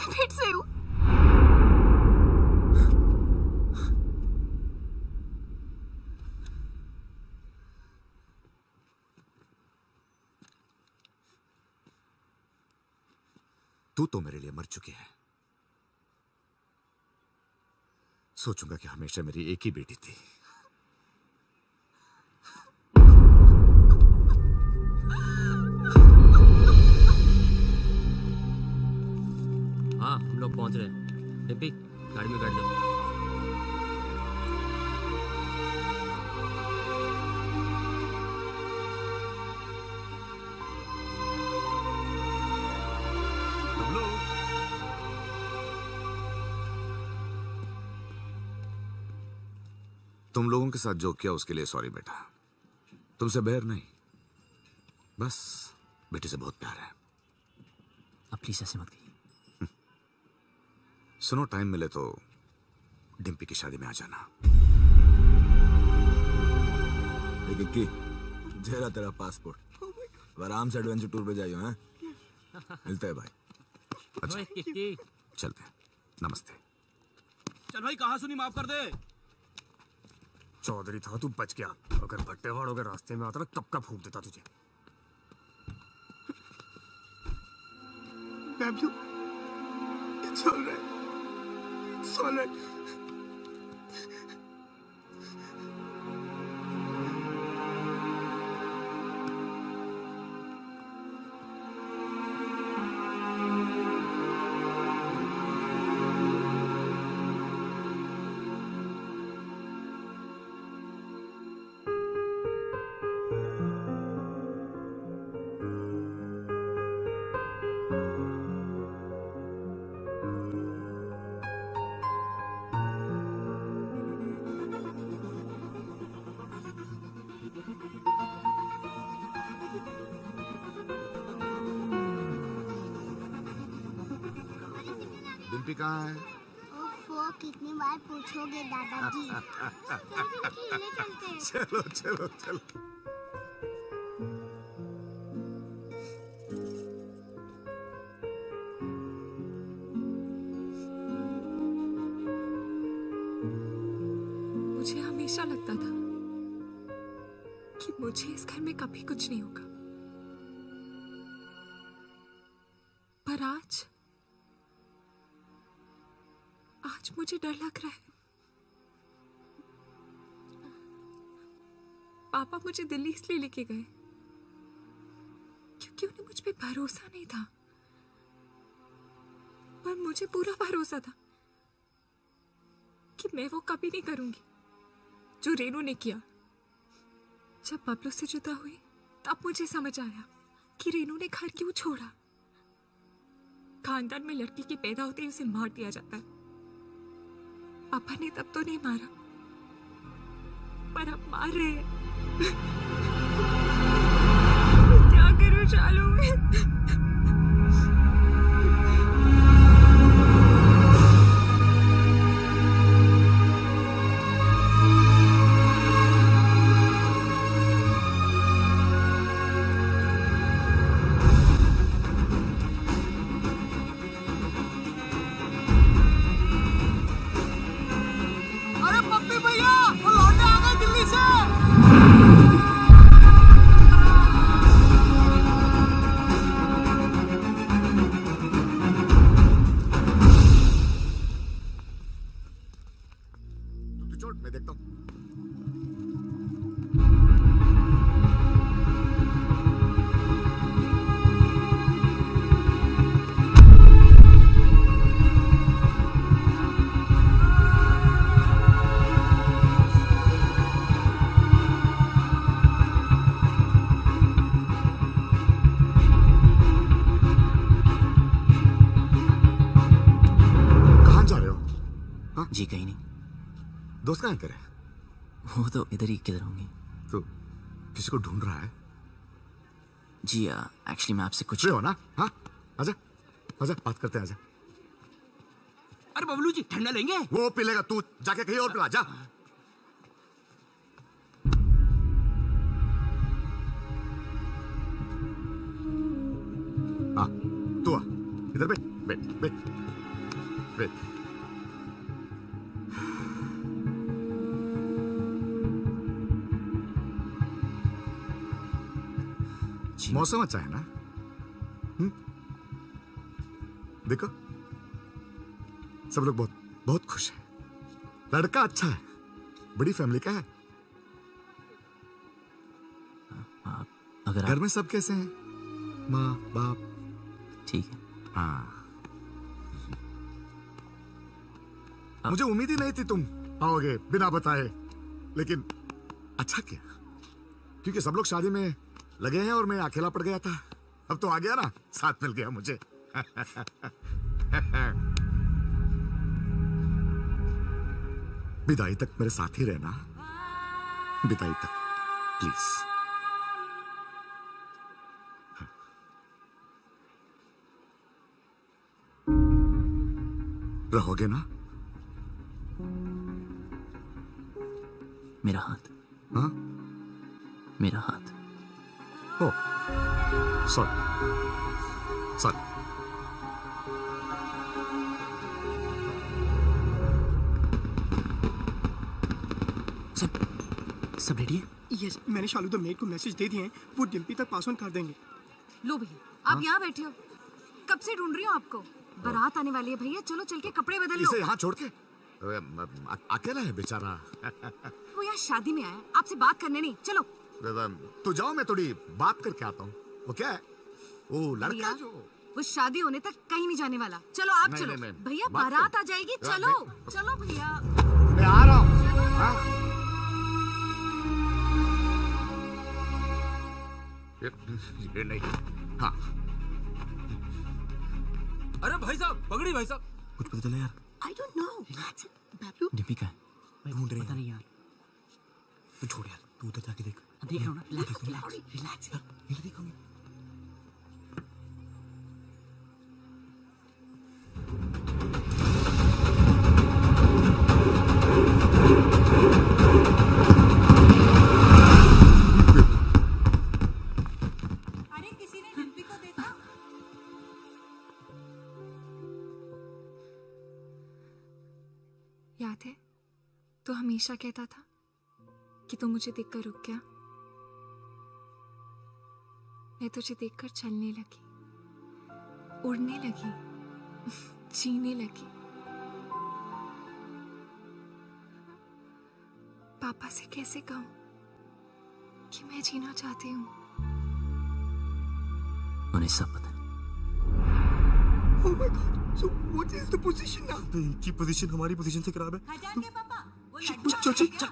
फिर से हूँ। तू तो मेरे लिए मर चुकी है। सोचूंगा कि हमेशा मेरी एक ही बेटी थी। हाँ हम लोग पहुंच रहे हैं। डिम्पी गाड़ी में बैठ जाओ। तुम लोगों के साथ जो किया उसके लिए सॉरी बेटा। तुमसे बैर नहीं, बस बेटी से बहुत प्यार है। अब प्लीज ऐसे मत कहिए। सुनो, टाइम मिले तो डिम्पी की शादी में आ जाना। किक्की, जेरा तेरा पासपोर्ट, आराम से एडवेंचर टूर पे जाइयो हैं। मिलते हैं भाई। अच्छा, किक्की, चलते हैं। नमस्ते। चल भाई, कहा सुनी, माफ कर दे। चौधरी था, तू बच गया। अगर भट्टेवाड़ों के रास्ते में आता ना, तब का फूंक देता तुझे। Bablu, it's all right. It's all right. Dimpy कहाँ है? ओफो, कितनी बार पूछोगे दादाजी। खेलने चलते हैं। चलो चलो चलो। मुझे हमेशा लगता था कि मुझे इस घर में कभी कुछ नहीं होगा, पर आज मुझे डर लग रहा है। पापा मुझे दिल्ली इसलिए लेके गए क्योंकि उन्हें मुझ पे भरोसा नहीं था, पर मुझे पूरा भरोसा था कि मैं वो कभी नहीं करूंगी जो रेनू ने किया। जब बबलू से जुदा हुई तब मुझे समझ आया कि रेनू ने घर क्यों छोड़ा। खानदान में लड़की की पैदा होते ही उसे मार दिया जाता है। पापा ने तब तो नहीं मारा, पर अब मार रहे हैं। क्या करूं चालू में? मैं देखता हूँ। कहाँ जा रहे हो? हाँ? जी कहीं नहीं। दोस्त कहाँ हैं तेरे? वो तो इधर ही किधर होंगे। तो किसी को ढूंढ रहा है? जी एक्चुअली मैं आपसे कुछ फ्री हो ना? हाँ, आजा आजा, बात करते हैं, आजा। अरे बबलू जी, ठंडा लेंगे? वो पी लेगा, तू जाके कहीं और पिला जा। हाँ, तू आ, इधर बैठ बैठ बैठ बैठ। मौसम अच्छा है ना? देखो, सब लोग बहुत बहुत खुश हैं। लड़का अच्छा है, बड़ी फैमिली का है। अगर घर में सब कैसे हैं? माँ बाप? ठीक है। हाँ, मुझे उम्मीद ही नहीं थी तुम आओगे बिना बताए, लेकिन अच्छा किया, क्योंकि सब लोग शादी में लगे हैं और मैं अकेला पड़ गया था। अब तो आ गया ना, साथ मिल गया मुझे। विदाई तक मेरे साथ ही रहना, विदाई तक प्लीज। रहोगे ना? मेरा हाथ। हाँ? मेरा हाथ। ओ, सॉरी सॉरी। सब रेडी है? यस, मैंने शालू द मेड को मैसेज दे दिए हैं, वो डिम्पी तक पास ऑन कर देंगे। लो भैया, आप यहाँ बैठे हो, कब से ढूंढ रही हूँ आपको। बारात आने वाली है भैया, चलो चल के कपड़े बदल लो। इसे यहाँ छोड़ के अकेला है बेचारा। वो यहाँ शादी में आया, आपसे बात करने नहीं। चलो तू जाओ, मैं थोड़ी बात करके आता हूँ। वो क्या है? वो लड़का भैया, जो वो शादी होने तक कहीं नहीं जाने वाला। चलो आप नहीं, चलो नहीं, भैया, बात बारात कर- आ जाएगी। चलो चलो भैया। मैं आ रहा हूँ। हाँ? ये नहीं। हाँ, अरे भाई साहब, पगड़ी भाई साहब। कुछ पता चला यार? I don't know. डिम्पी का है? ढूंढ रहे हैं। पता नहीं यार। तू छोड़ यार, तू उधर जाके देख। देख रहा हूँ ना, रिलैक्स। देखूंगी। अरे किसी ने डिम्पी को देखा? याद है, तो हमेशा कहता था कि तू मुझे देखकर रुक गया। मैं तुझे देखकर चलने लगी, उड़ने लगी, जीने लगी। पापा से कैसे कहूं कि मैं जीना चाहती हूँ। उन्हें सब पता है। Oh my God. So what is the position now? तो इनकी पोजीशन हमारी पोजीशन से खराब है। खजान के पापा, वो चल चल चल।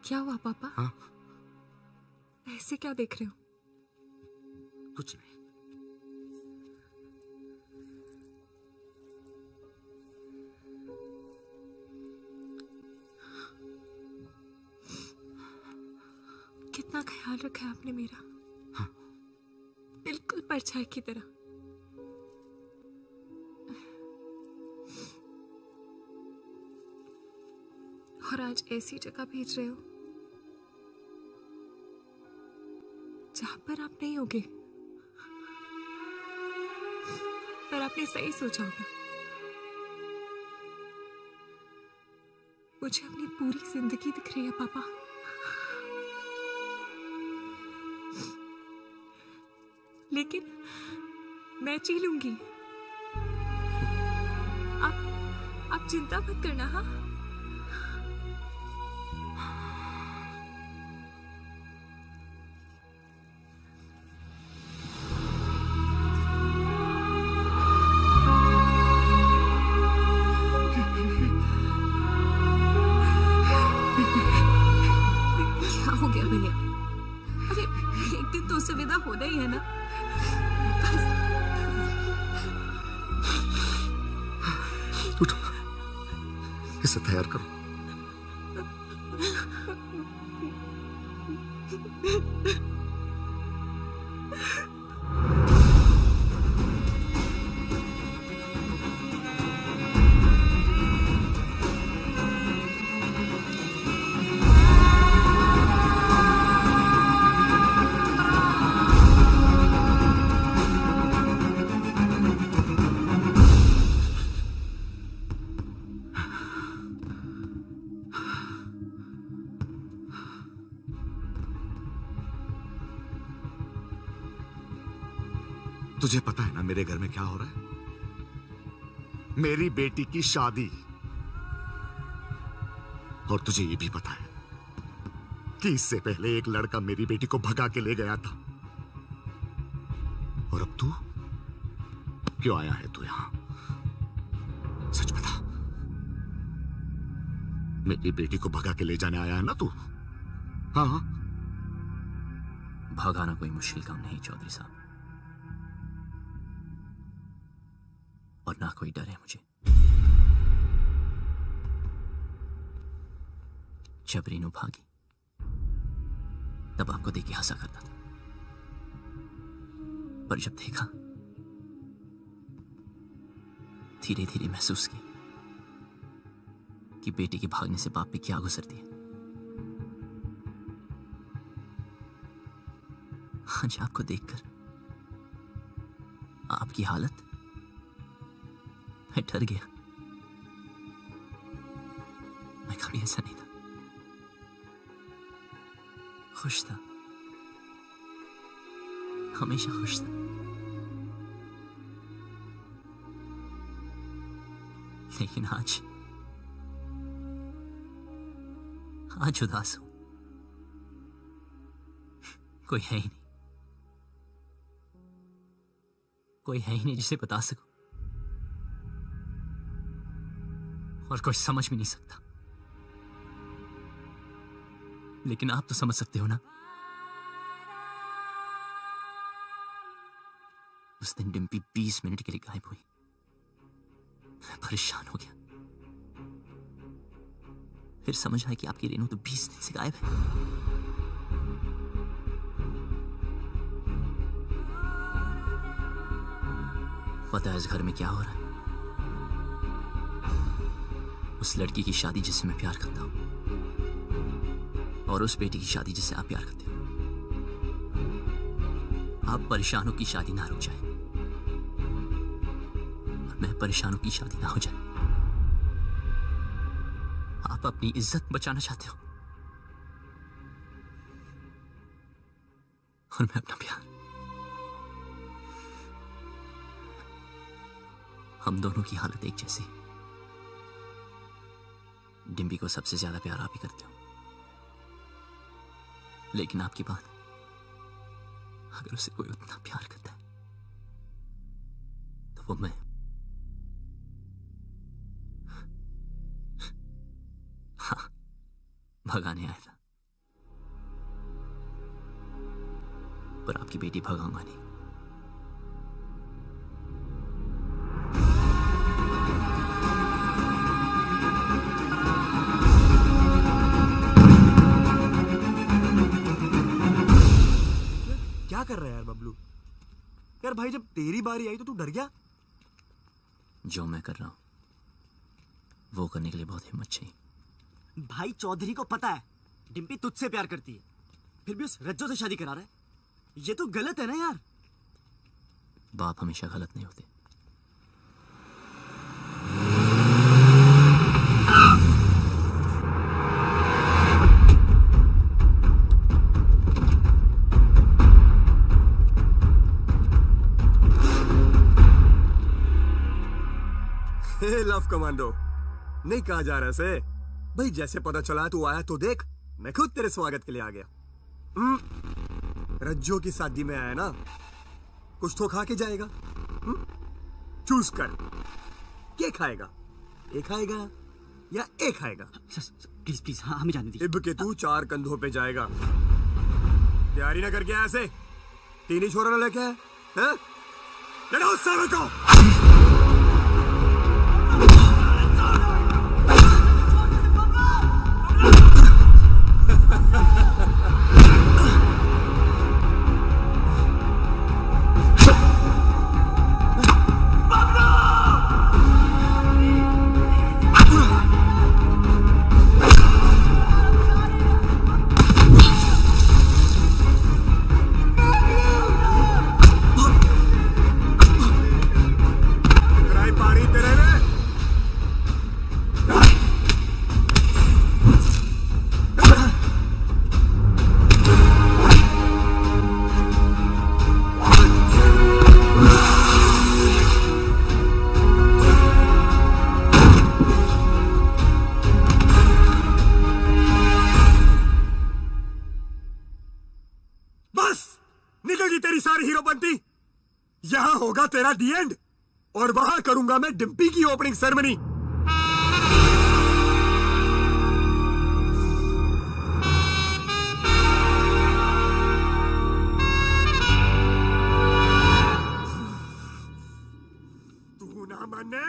क्या हुआ पापा? हाँ? ऐसे क्या देख रहे हो? कुछ नहीं। कितना ख्याल रखा है आपने मेरा। हाँ। बिल्कुल परछाई की तरह। और आज ऐसी जगह भेज रहे हो जहां पर आप नहीं होगे, पर आपने सही सोचा होगा। मुझे अपनी पूरी जिंदगी दिख रही है पापा। लेकिन मैं जी लूंगी। आप चिंता मत करना। हाँ, क्या हो गया भैया? अरे एक दिन तो उससे विदा होना ही है ना। उठो, इसे तैयार करो। तुझे पता है ना मेरे घर में क्या हो रहा है? मेरी बेटी की शादी। और तुझे ये भी पता है कि इससे पहले एक लड़का मेरी बेटी को भगा के ले गया था। और अब तू क्यों आया है तू यहां? सच बता, मेरी बेटी को भगा के ले जाने आया है ना तू? हाँ हाँ। भगाना कोई मुश्किल काम नहीं चौधरी साहब, और ना कोई डर है मुझे। जब रीनू भागी तब आपको देख के हंसा करता था, पर जब देखा धीरे धीरे महसूस किया कि बेटी के भागने से बाप पे क्या गुजरती है। आज आपको देखकर आपकी हालत, मैं डर गया। मैं कभी ऐसा नहीं था, खुश था, हमेशा खुश था। लेकिन आज उदास हूं। कोई है ही नहीं, कोई है ही नहीं जिसे बता सकूं, और कोई समझ भी नहीं सकता। लेकिन आप तो समझ सकते हो ना। उस दिन डिम्पी 20 मिनट के लिए गायब हुई। मैं परेशान हो गया। फिर समझ आया कि आपकी रेनू तो 20 दिन से गायब है। पता है इस घर में क्या हो रहा है? उस लड़की की शादी जिससे मैं प्यार करता हूं, और उस बेटी की शादी जिससे आप प्यार करते हो। आप परेशानों की शादी ना रुक जाए, और मैं परेशानों की शादी ना हो जाए। आप अपनी इज्जत बचाना चाहते हो, और मैं अपना प्यार। हम दोनों की हालत एक जैसी। डिम्पी को सबसे ज्यादा प्यार आप ही करते हो, लेकिन आपकी बात, अगर उसे कोई उतना प्यार करता है तो वो मैं। हाँ, भगाने आया था, पर आपकी बेटी भगाऊंगा नहीं। क्या कर रहा है यार बबलू? यार भाई, जब तेरी बारी आई तो तू डर गया? जो मैं कर रहा हूं वो करने के लिए बहुत हिम्मत चाहिए। भाई चौधरी को पता है डिम्पी तुझसे प्यार करती है, फिर भी उस रज्जो से शादी करा रहा है। ये तो गलत है ना यार। बाप हमेशा गलत नहीं होते। लव कमांडो नहीं कहा जा रहा से भाई। जैसे पता चला तू आया तो देख, मैं खुद तेरे स्वागत के लिए आ गया। रज्जो की शादी में आया ना, कुछ तो खा के जाएगा। चूज कर, क्या खाएगा? एक खाएगा या एक खाएगा? प्लीज प्लीज, हाँ हमें जाने दीजिए। इब के तू 4 कंधों पे जाएगा। तैयारी ना करके आया से 3 ही छोरा लेके आया है? लड़ाओ सालों को। यहां होगा तेरा दी एंड, और वहां करूंगा मैं डिम्पी की ओपनिंग सेरेमनी। तू ना माने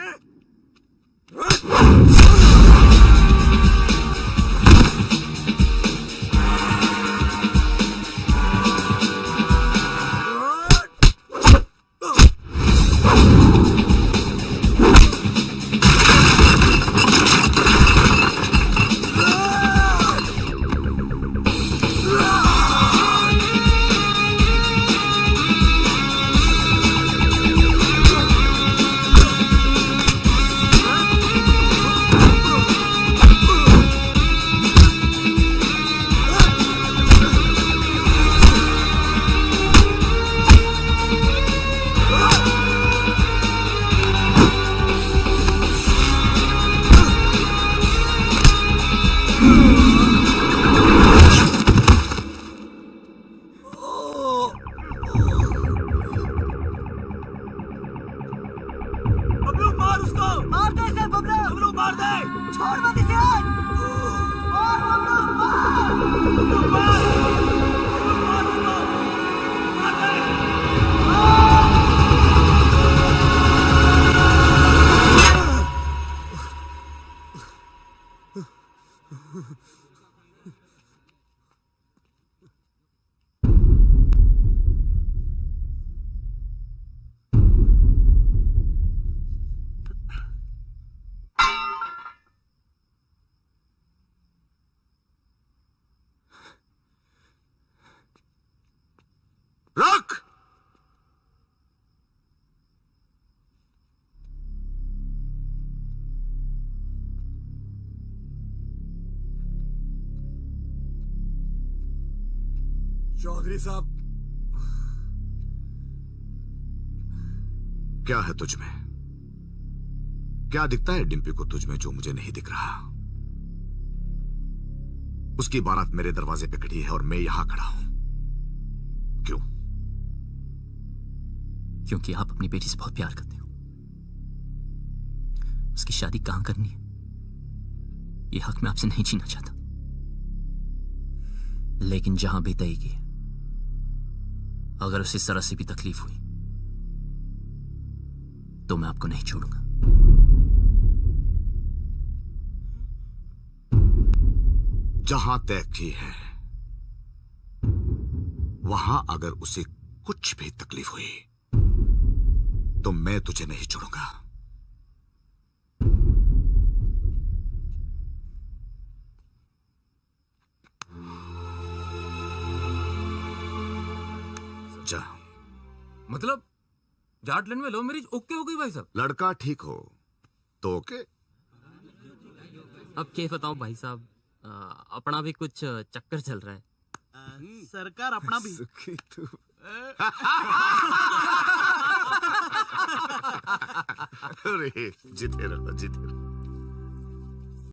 मार दे इसे बबलू मार दे, छोड़ मत इसे आज। मार बबलू मार, बबलू मार, बबलू मार उसको, मार दे। रख। चौधरी साहब, क्या है तुझ में? क्या दिखता है डिम्पी को तुझ में जो मुझे नहीं दिख रहा? उसकी बारात मेरे दरवाजे पे खड़ी है और मैं यहां खड़ा हूं। क्यों? क्योंकि आप अपनी बेटी से बहुत प्यार करते हो। उसकी शादी कहां करनी है ये हक मैं आपसे नहीं छीनना चाहता, लेकिन जहां भी तय की, अगर उसे जरा सी भी तकलीफ हुई तो मैं आपको नहीं छोड़ूंगा। जहां तय की है वहां अगर उसे कुछ भी तकलीफ हुई तो मैं तुझे नहीं छोड़ूंगा। जा। मतलब जाटलैंड में लव मैरिज ओके हो गई भाई साहब? लड़का ठीक हो तो ओके। अब क्या बताऊं भाई साहब, अपना भी कुछ चक्कर चल रहा है। सरकार अपना भी। अरे जीते रहो, जीते रहो।